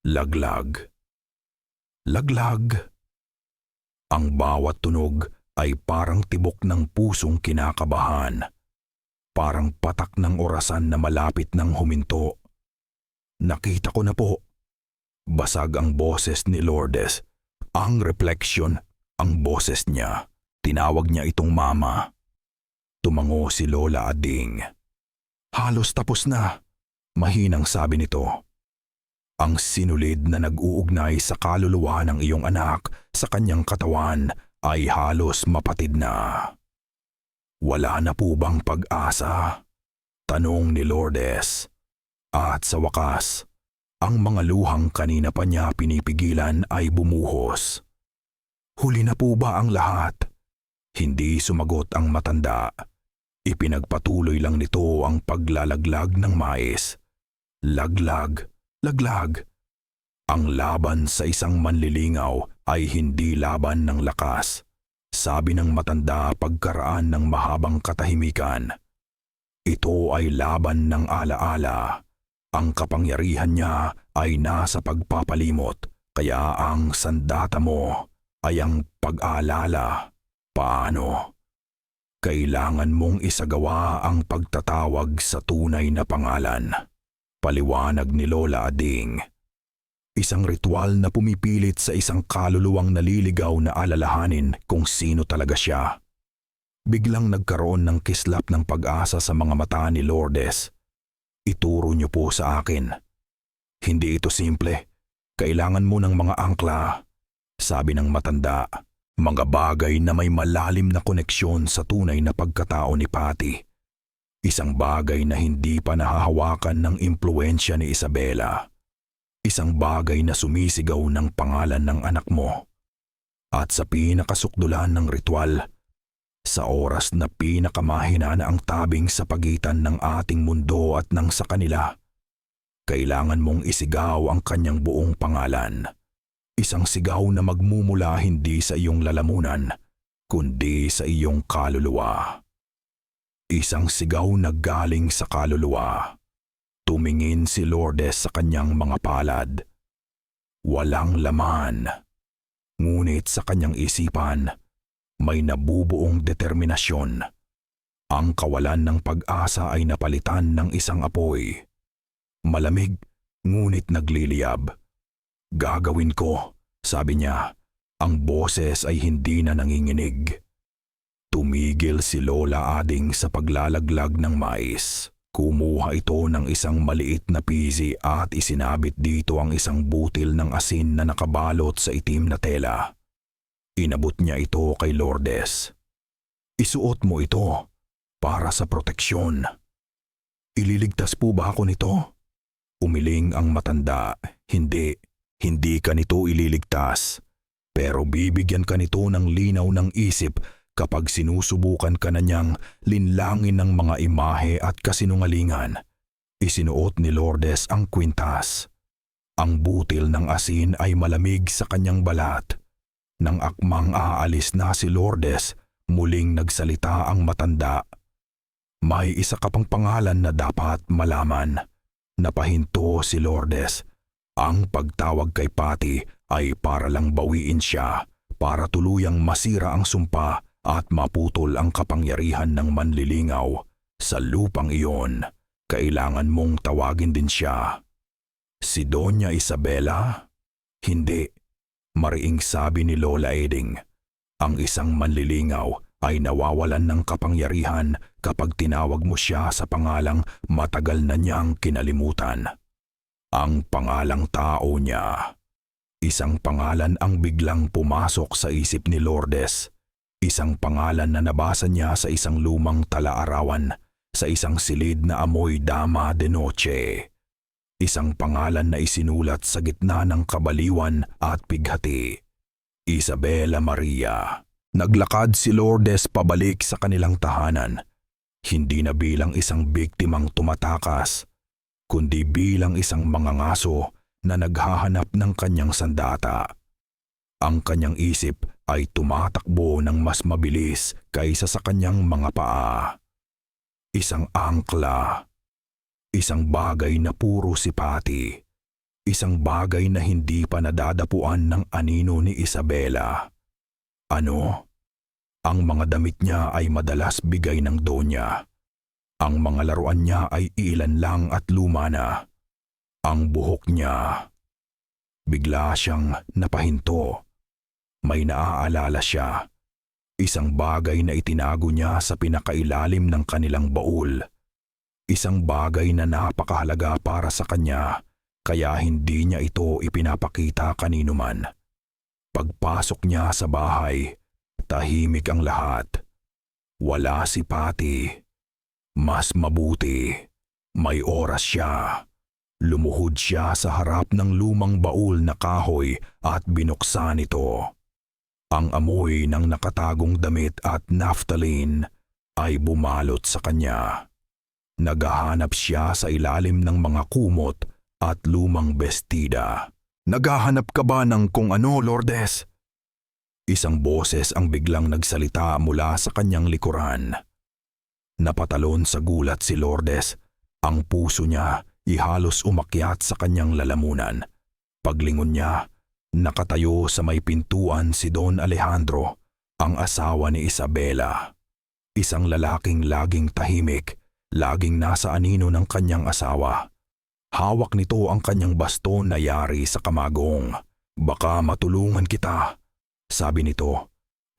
A: Laglag. Laglag. Ang bawat tunog ay parang tibok ng pusong kinakabahan. Parang patak ng orasan na malapit ng huminto. Nakita ko na po. Basag ang boses ni Lourdes. Ang refleksyon, ang boses niya. Tinawag niya itong Mama. Tumango si Lola Ading. Halos tapos na, mahinang sabi nito. Ang sinulid na nag-uugnay sa kaluluwa ng iyong anak sa kanyang katawan ay halos mapatid na. Wala na po bang pag-asa? Tanong ni Lourdes. At sa wakas, ang mga luhang kanina pa niya pinipigilan ay bumuhos. Huli na po ba ang lahat? Hindi sumagot ang matanda. Ipinagpatuloy lang nito ang paglalaglag ng mais. Laglag, laglag. Ang laban sa isang manlilingaw ay hindi laban ng lakas. Sabi ng matanda pagkaraan ng mahabang katahimikan. Ito ay laban ng alaala. Ang kapangyarihan niya ay nasa pagpapalimot, kaya ang sandata mo ay ang pag-aalala. Paano? Kailangan mong isagawa ang pagtatawag sa tunay na pangalan. Paliwanag ni Lola Ading. Isang ritual na pumipilit sa isang kaluluwang naliligaw na alalahanin kung sino talaga siya. Biglang nagkaroon ng kislap ng pag-asa sa mga mata ni Lourdes. Ituro niyo po sa akin. Hindi ito simple. Kailangan mo ng mga angkla. Sabi ng matanda. Mga bagay na may malalim na koneksyon sa tunay na pagkatao ni Patty. Isang bagay na hindi pa nahahawakan ng impluensya ni Isabela. Isang bagay na sumisigaw ng pangalan ng anak mo. At sa pinakasukdulan ng ritual, sa oras na pinakamahina na ang tabing sa pagitan ng ating mundo at ng sa kanila, kailangan mong isigaw ang kanyang buong pangalan. Isang sigaw na magmumula hindi sa iyong lalamunan, kundi sa iyong kaluluwa. Isang sigaw na galing sa kaluluwa. Tumingin si Lourdes sa kanyang mga palad. Walang laman. Ngunit sa kanyang isipan, may nabubuong determinasyon. Ang kawalan ng pag-asa ay napalitan ng isang apoy. Malamig, ngunit nagliliyab. Gagawin ko, sabi niya. Ang boses ay hindi na nanginginig. Tumigil si Lola Ading sa paglalaglag ng mais. Kumuha ito ng isang maliit na pisi at isinabit dito ang isang butil ng asin na nakabalot sa itim na tela. Inabot niya ito kay Lourdes. Isuot mo ito para sa proteksyon. Ililigtas po ba ako nito? Umiling ang matanda. Hindi ka nito ililigtas. Pero bibigyan ka nito ng linaw ng isip kapag sinusubukan ka na niyang linlangin ng mga imahe at kasinungalingan. Isinuot ni Lourdes ang kwintas. Ang butil ng asin ay malamig sa kanyang balat. Nang akmang aalis na si Lourdes, muling nagsalita ang matanda. May isa ka pang pangalan na dapat malaman. Napahinto si Lourdes. Ang pagtawag kay Patty ay para lang bawiin siya, para tuluyang masira ang sumpa at maputol ang kapangyarihan ng manlilingaw. Sa lupang iyon, kailangan mong tawagin din siya. Si Doña Isabela? Hindi. Mariing sabi ni Lola Eding, ang isang manlilingaw ay nawawalan ng kapangyarihan kapag tinawag mo siya sa pangalang matagal na niyang kinalimutan. Ang pangalang tao niya. Isang pangalan ang biglang pumasok sa isip ni Lourdes. Isang pangalan na nabasa niya sa isang lumang talaarawan, sa isang silid na amoy dama de noche. Isang pangalan na isinulat sa gitna ng kabaliwan at pighati. Isabela Maria. Naglakad si Lourdes pabalik sa kanilang tahanan. Hindi na bilang isang biktimang tumatakas, kundi bilang isang mangangaso na naghahanap ng kanyang sandata. Ang kanyang isip ay tumatakbo ng mas mabilis kaysa sa kanyang mga paa. Isang angkla. Isang bagay na puro sipati. Isang bagay na hindi pa nadadapuan ng anino ni Isabela. Ano? Ang mga damit niya ay madalas bigay ng donya. Ang mga laruan niya ay ilan lang at luma na. Ang buhok niya. Bigla siyang napahinto. May naaalala siya. Isang bagay na itinago niya sa pinakailalim ng kanilang baul. Isang bagay na napakahalaga para sa kanya, kaya hindi niya ito ipinapakita kanino man. Pagpasok niya sa bahay, tahimik ang lahat. Wala si Patty. Mas mabuti, may oras siya. Lumuhod siya sa harap ng lumang baul na kahoy at binuksan ito. Ang amoy ng nakatagong damit at naphthalene ay bumalot sa kanya. Naghahanap siya sa ilalim ng mga kumot at lumang bestida. Naghahanap ka ba ng kung ano, Lourdes? Isang boses ang biglang nagsalita mula sa kanyang likuran. Napatalon sa gulat si Lourdes. Ang puso niya ihalos umakyat sa kanyang lalamunan. Paglingon niya, nakatayo sa may pintuan si Don Alejandro, ang asawa ni Isabela. Isang lalaking laging tahimik, laging nasa anino ng kanyang asawa. Hawak nito ang kanyang baston na yari sa kamagong. Baka matulungan kita, sabi nito.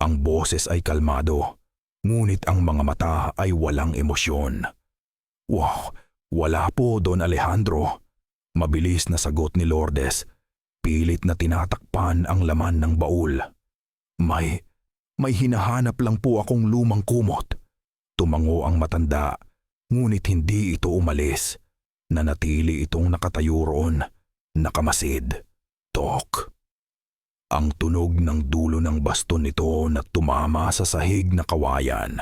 A: Ang boses ay kalmado, ngunit ang mga mata ay walang emosyon. Wow, wala po, Don Alejandro. Mabilis na sagot ni Lourdes. Pilit na tinatakpan ang laman ng baul. May hinahanap lang po akong lumang kumot. Tumango ang matanda, ngunit hindi ito umalis. Nanatili itong nakatayo roon, nakamasid. Tok. Ang tunog ng dulo ng baston nito na tumama sa sahig na kawayan.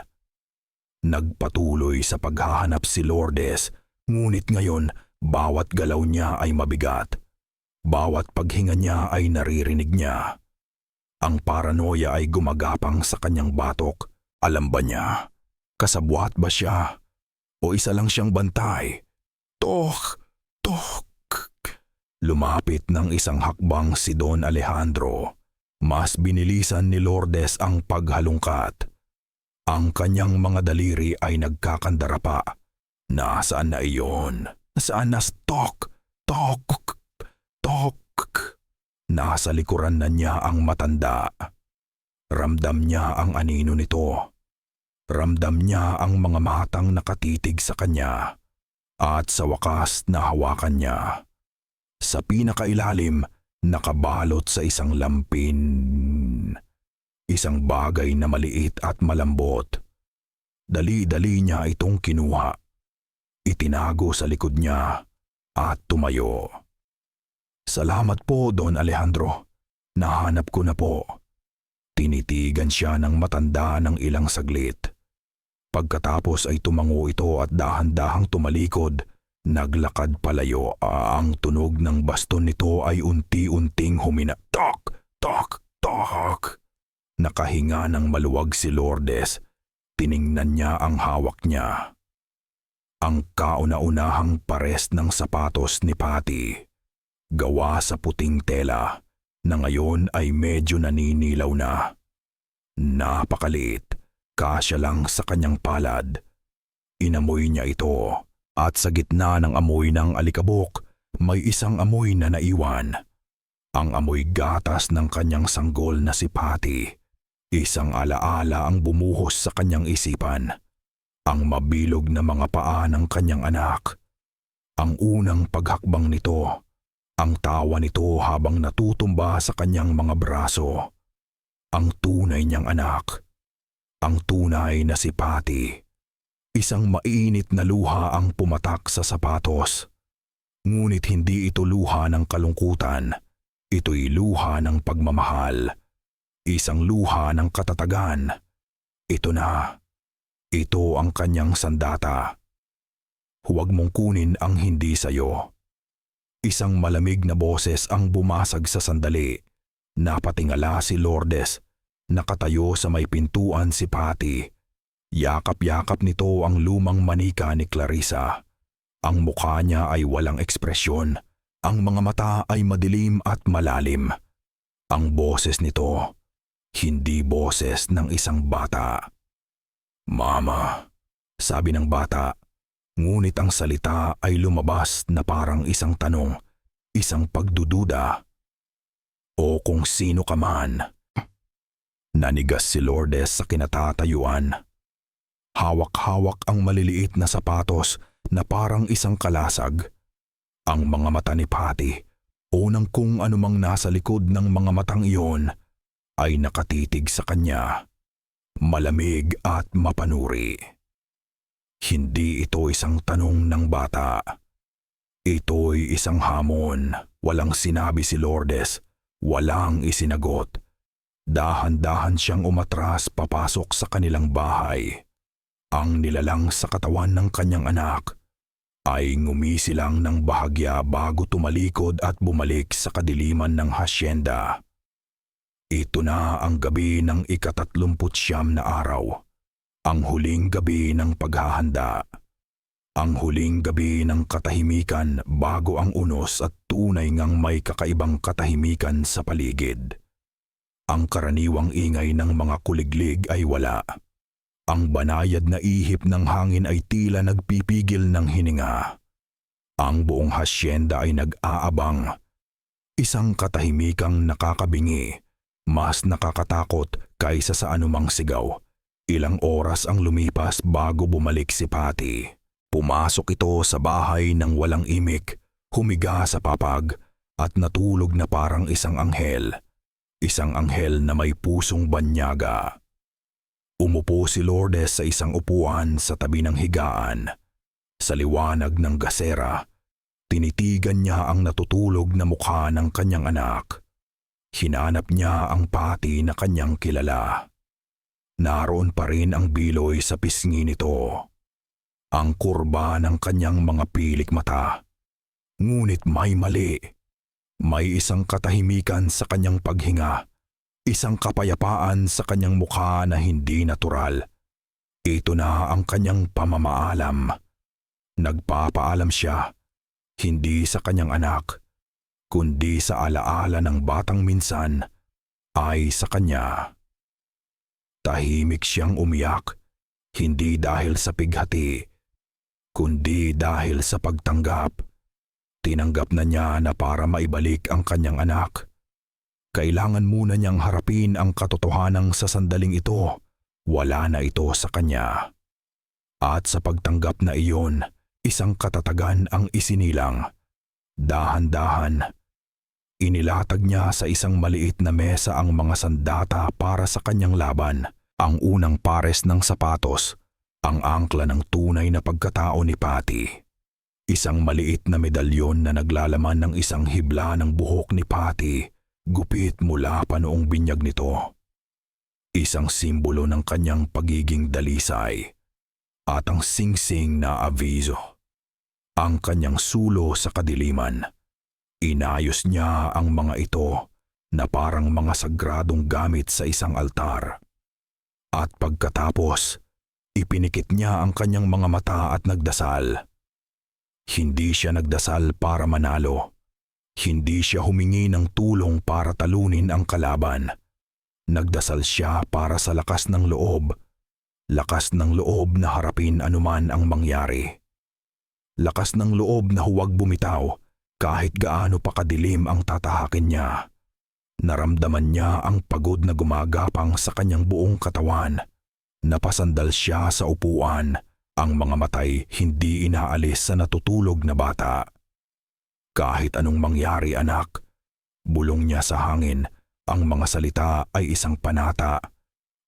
A: Nagpatuloy sa paghahanap si Lourdes, ngunit ngayon bawat galaw niya ay mabigat. Bawat paghinga niya ay naririnig niya. Ang paranoia ay gumagapang sa kanyang batok. Alam ba niya? Kasabwat ba siya? O isa lang siyang bantay? Tok! Tok! Lumapit ng isang hakbang si Don Alejandro. Mas binilisan ni Lourdes ang paghalungkat. Ang kanyang mga daliri ay nagkakandara pa. Nasaan na iyon? Nasaan na Tok? Tok! Tok! Nasa likuran na niya ang matanda. Ramdam niya ang anino nito. Ramdam niya ang mga matang nakatitig sa kanya. At sa wakas nahawakan niya. Sa pinakailalim, nakabalot sa isang lampin. isang bagay na maliit at malambot. Dali-dali niya itong kinuha. Itinago sa likod niya at tumayo. Salamat po, Don Alejandro. Nahanap ko na po. Tinitigan siya ng matanda ng ilang saglit. Pagkatapos ay tumango ito at dahan-dahang tumalikod. Naglakad palayo. Ang tunog ng baston nito ay unti-unting humina. Tok! Tok! Tok! Nakahinga ng maluwag si Lourdes. Tiningnan niya ang hawak niya. Ang kauna-unahang pares ng sapatos ni Patty. Gawa sa puting tela na ngayon ay medyo naninilaw na. Napakaliit, kasya lang sa kanyang palad. Inamoy niya ito at sa gitna ng amoy ng alikabok may isang amoy na naiwan. Ang amoy gatas ng kanyang sanggol na si Patty. Isang alaala ang bumuhos sa kanyang isipan. Ang mabilog na mga paa ng kanyang anak. Ang unang paghakbang nito. Ang tawa nito habang natutumba sa kanyang mga braso. Ang tunay niyang anak. Ang tunay na si Patty. Isang mainit na luha ang pumatak sa sapatos. Ngunit hindi ito luha ng kalungkutan. Ito'y luha ng pagmamahal. Isang luha ng katatagan. Ito na. Ito ang kanyang sandata. Huwag mong kunin ang hindi sayo. Isang malamig na boses ang bumasag sa sandali. Napatingala si Lourdes. Nakatayo sa may pintuan si Patty. Yakap-yakap nito ang lumang manika ni Clarissa. Ang mukha niya ay walang ekspresyon. Ang mga mata ay madilim at malalim. Ang boses nito, hindi boses ng isang bata. Mama, sabi ng bata, ngunit ang salita ay lumabas na parang isang tanong, isang pagdududa. O kung sino ka man. Nanigas si Lourdes sa kinatatayuan. Hawak-hawak ang maliliit na sapatos na parang isang kalasag. Ang mga mata ni Patty, o ng kung anumang nasa likod ng mga matang iyon, ay nakatitig sa kanya. Malamig at mapanuri. Hindi ito isang tanong ng bata. Ito'y isang hamon. Walang sinabi si Lourdes. Walang isinagot. Dahan-dahan siyang umatras papasok sa kanilang bahay. Ang nilalang sa katawan ng kanyang anak ay ngumisi lang ng bahagya bago tumalikod at bumalik sa kadiliman ng hasyenda. Ito na ang gabi ng 39 na araw. Ang huling gabi ng paghahanda. Ang huling gabi ng katahimikan bago ang unos at tunay ngang may kakaibang katahimikan sa paligid. Ang karaniwang ingay ng mga kuliglig ay wala. Ang banayad na ihip ng hangin ay tila nagpipigil ng hininga. Ang buong hasyenda ay nag-aabang. Isang katahimikang nakakabingi. Mas nakakatakot kaysa sa anumang sigaw. Ilang oras ang lumipas bago bumalik si Patty. Pumasok ito sa bahay ng walang imik, humiga sa papag at natulog na parang isang anghel. Isang anghel na may pusong banyaga. Umupo si Lourdes sa isang upuan sa tabi ng higaan. Sa liwanag ng gasera, tinitigan niya ang natutulog na mukha ng kanyang anak. Hinanap niya ang Patty na kanyang kilala. Naroon pa rin ang biloy sa pisngi nito. Ang kurba ng kanyang mga pilik mata. Ngunit may mali. May isang katahimikan sa kanyang paghinga. Isang kapayapaan sa kanyang mukha na hindi natural. Ito na ang kanyang pamamaalam. Nagpapaalam siya, hindi sa kanyang anak, kundi sa alaala ng batang minsan ay sa kanya. Tahimik siyang umiyak, hindi dahil sa pighati, kundi dahil sa pagtanggap. Tinanggap na niya na para maibalik ang kanyang anak, kailangan muna niyang harapin ang katotohanang sa sandaling ito, wala na ito sa kanya. At sa pagtanggap na iyon, isang katatagan ang isinilang. Dahan-dahan, Inilatag niya sa isang maliit na mesa ang mga sandata para sa kanyang laban, ang unang pares ng sapatos, ang angkla ng tunay na pagkatao ni Patty. Isang maliit na medalyon na naglalaman ng isang hibla ng buhok ni Patty, gupit mula pa noong binyag nito. Isang simbolo ng kanyang pagiging dalisay at ang singsing na aviso. Ang kanyang sulo sa kadiliman. Inayos niya ang mga ito na parang mga sagradong gamit sa isang altar. At pagkatapos, ipinikit niya ang kanyang mga mata at nagdasal. Hindi siya nagdasal para manalo. Hindi siya humingi ng tulong para talunin ang kalaban. Nagdasal siya para sa lakas ng loob. Lakas ng loob na harapin anuman ang mangyari. Lakas ng loob na huwag bumitaw kahit gaano pa kadilim ang tatahakin niya. Naramdaman niya ang pagod na gumagapang sa kanyang buong katawan. Napasandal siya sa upuan, ang mga matay hindi inaalis sa natutulog na bata. Kahit anong mangyari anak, bulong niya sa hangin, ang mga salita ay isang panata,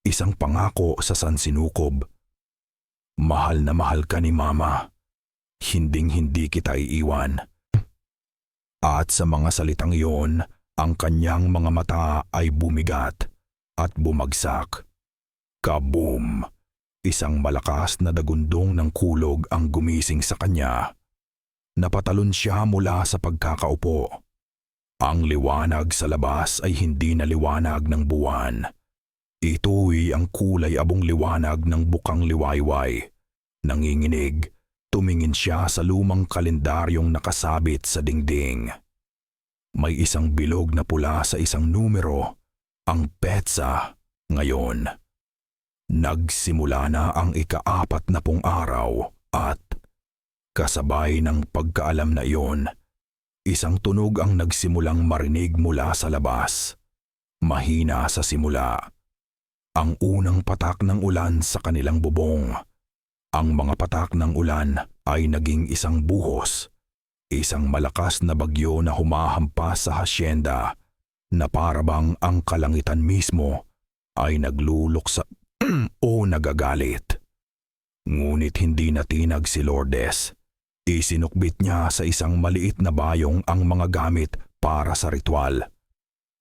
A: isang pangako sa sansinukob. Mahal na mahal ka ni Mama. Hinding-hindi kita iiwan. At sa mga salitang iyon, ang kanyang mga mata ay bumigat at bumagsak. Kaboom! Isang malakas na dagundong ng kulog ang gumising sa kanya. Napatalon siya mula sa pagkakaupo. Ang liwanag sa labas ay hindi na liwanag ng buwan. Ito'y ang kulay abong liwanag ng bukang liwayway. Nanginginig, tumingin siya sa lumang kalendaryong nakasabit sa dingding. May isang bilog na pula sa isang numero, ang petsa, ngayon. Nagsimula na ang ika-40 araw at kasabay ng pagkaalam na iyon, isang tunog ang nagsimulang marinig mula sa labas. Mahina sa simula. Ang unang patak ng ulan sa kanilang bubong. Ang mga patak ng ulan ay naging isang buhos, isang malakas na bagyo na humahampas sa hasyenda na parabang ang kalangitan mismo ay nagluluksa o nagagalit. Ngunit hindi natinag si Lourdes. Isinukbit niya sa isang maliit na bayong ang mga gamit para sa ritual.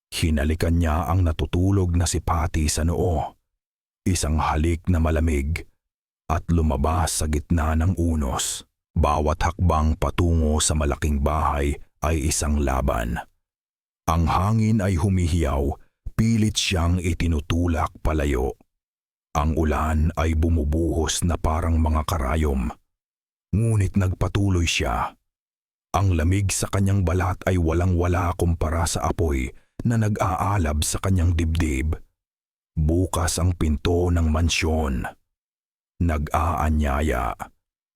A: Hinalikan niya ang natutulog na si Patty sa noo. Isang halik na malamig at lumabas sa gitna ng unos. Bawat hakbang patungo sa malaking bahay ay isang laban. Ang hangin ay humihiyaw, pilit siyang itinutulak palayo. Ang ulan ay bumubuhos na parang mga karayom. Ngunit nagpatuloy siya. Ang lamig sa kanyang balat ay walang-wala kumpara sa apoy na nag-aalab sa kanyang dibdib. Bukas ang pinto ng mansyon. Nag-aanyaya.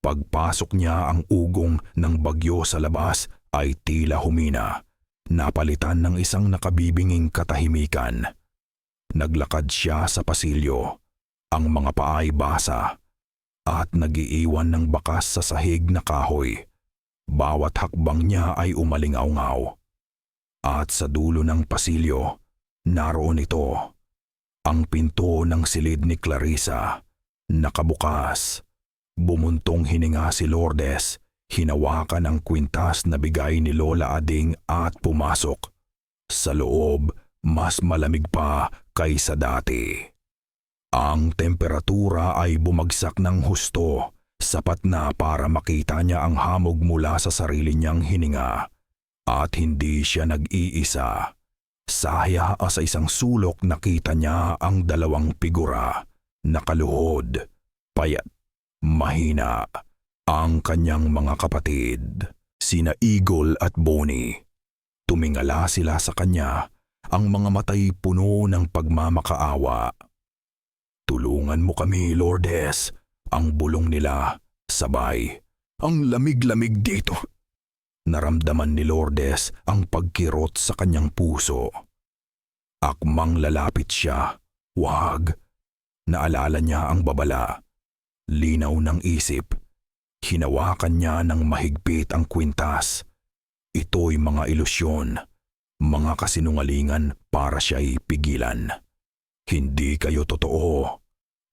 A: Pagpasok niya ang ugong ng bagyo sa labas ay tila humina. Napalitan ng isang nakabibinging katahimikan. Naglakad siya sa pasilyo. Ang mga paay basa at nagiiwan ng bakas sa sahig na kahoy. Bawat hakbang niya ay umalingaw-ngaw. At sa dulo ng pasilyo, naroon ito. Ang pinto ng silid ni Clarissa, nakabukas. Bumuntong hininga si Lourdes, hinawakan ang kwintas na bigay ni Lola Ading at pumasok. Sa loob, mas malamig pa kaysa dati. Ang temperatura ay bumagsak ng husto, sapat na para makita niya ang hamog mula sa sarili niyang hininga. At hindi siya nag-iisa. Saya sa isang sulok nakita niya ang dalawang figura, nakaluhod, payat, mahina, ang kanyang mga kapatid, sina Eagle at Bonnie. Tumingala sila sa kanya, ang mga matay puno ng pagmamakaawa. Tulungan mo kami, Lourdes, ang bulong nila, sabay. Ang lamig-lamig dito. Naramdaman ni Lourdes ang pagkirot sa kanyang puso. Akmang lalapit siya, wag. Naalala niya ang babala. Linaw ng isip. Hinawakan niya ng mahigpit ang kwintas. Ito'y mga ilusyon. Mga kasinungalingan para siya'y pigilan. Hindi kayo totoo,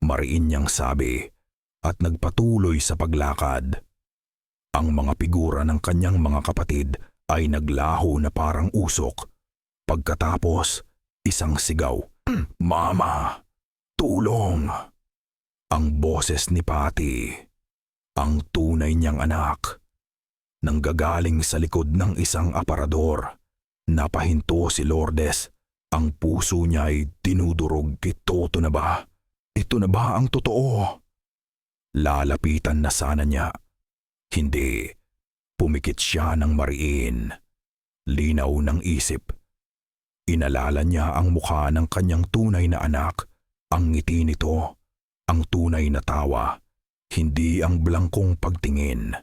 A: mariin niyang sabi at nagpatuloy sa paglakad. Ang mga figura ng kanyang mga kapatid ay naglaho na parang usok. Pagkatapos, isang sigaw, "Mama! Tulong!" Ang boses ni Patty, ang tunay niyang anak, nanggagaling sa likod ng isang aparador. Napahinto si Lourdes. Ang puso niya ay dinudurog. Ito na ba? Ito na ba ang totoo? Lalapitan na sana niya. Hindi. Pumikit siya ng mariin. Linaw ng isip. Inalala niya ang mukha ng kanyang tunay na anak. Ang ngiti nito. Ang tunay na tawa. Hindi ang blangkong pagtingin.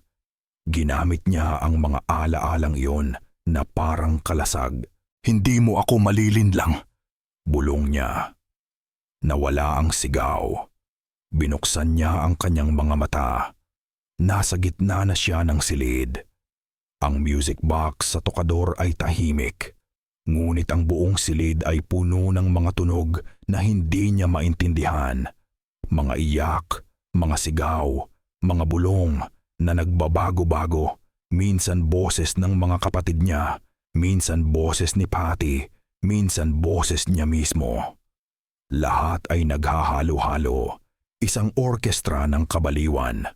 A: Ginamit niya ang mga ala-alang iyon na parang kalasag. "Hindi mo ako malilinlang," bulong niya. Nawala ang sigaw. Binuksan niya ang kanyang mga mata. Nasa gitna na siya ng silid. Ang music box sa tokador ay tahimik. Ngunit ang buong silid ay puno ng mga tunog na hindi niya maintindihan. Mga iyak, mga sigaw, mga bulong na nagbabago-bago. Minsan boses ng mga kapatid niya, minsan boses ni Patty, minsan boses niya mismo. Lahat ay naghahalo-halo, isang orkestra ng kabaliwan.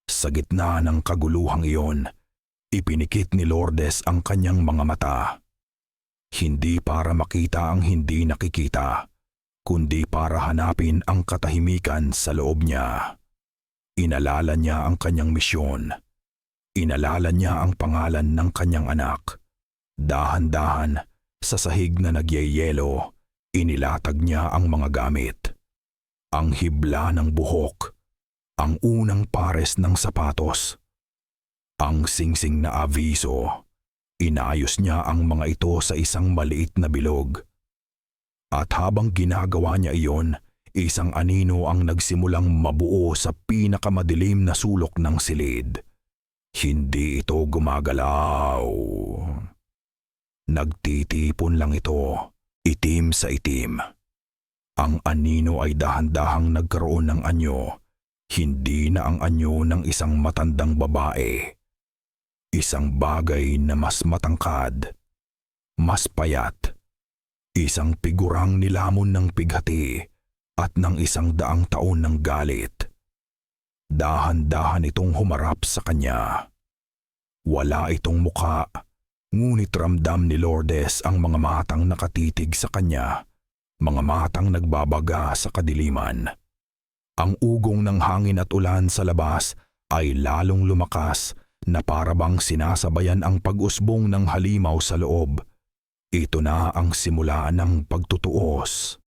A: Sa gitna ng kaguluhang iyon, ipinikit ni Lourdes ang kanyang mga mata. Hindi para makita ang hindi nakikita, kundi para hanapin ang katahimikan sa loob niya. Inalala niya ang kanyang misyon. Inalala niya ang pangalan ng kanyang anak. Dahan-dahan, sa sahig na nagyeyelo, inilatag niya ang mga gamit. Ang hibla ng buhok, ang unang pares ng sapatos, ang singsing na aviso. Inayos niya ang mga ito sa isang maliit na bilog. At habang ginagawa niya iyon, isang anino ang nagsimulang mabuo sa pinakamadilim na sulok ng silid. Hindi ito gumagalaw. Nagtitipon lang ito, itim sa itim. Ang anino ay dahan-dahang nagkaroon ng anyo, hindi na ang anyo ng isang matandang babae. Isang bagay na mas matangkad, mas payat. Isang figurang nilamon ng pighati at ng 100 taon ng galit. Dahan-dahan itong humarap sa kanya. Wala itong muka, ngunit ramdam ni Lourdes ang mga matang nakatitig sa kanya, mga matang nagbabaga sa kadiliman. Ang ugong ng hangin at ulan sa labas ay lalong lumakas na parabang sinasabayan ang pag-usbong ng halimaw sa loob. Ito na ang simula ng pagtutuos.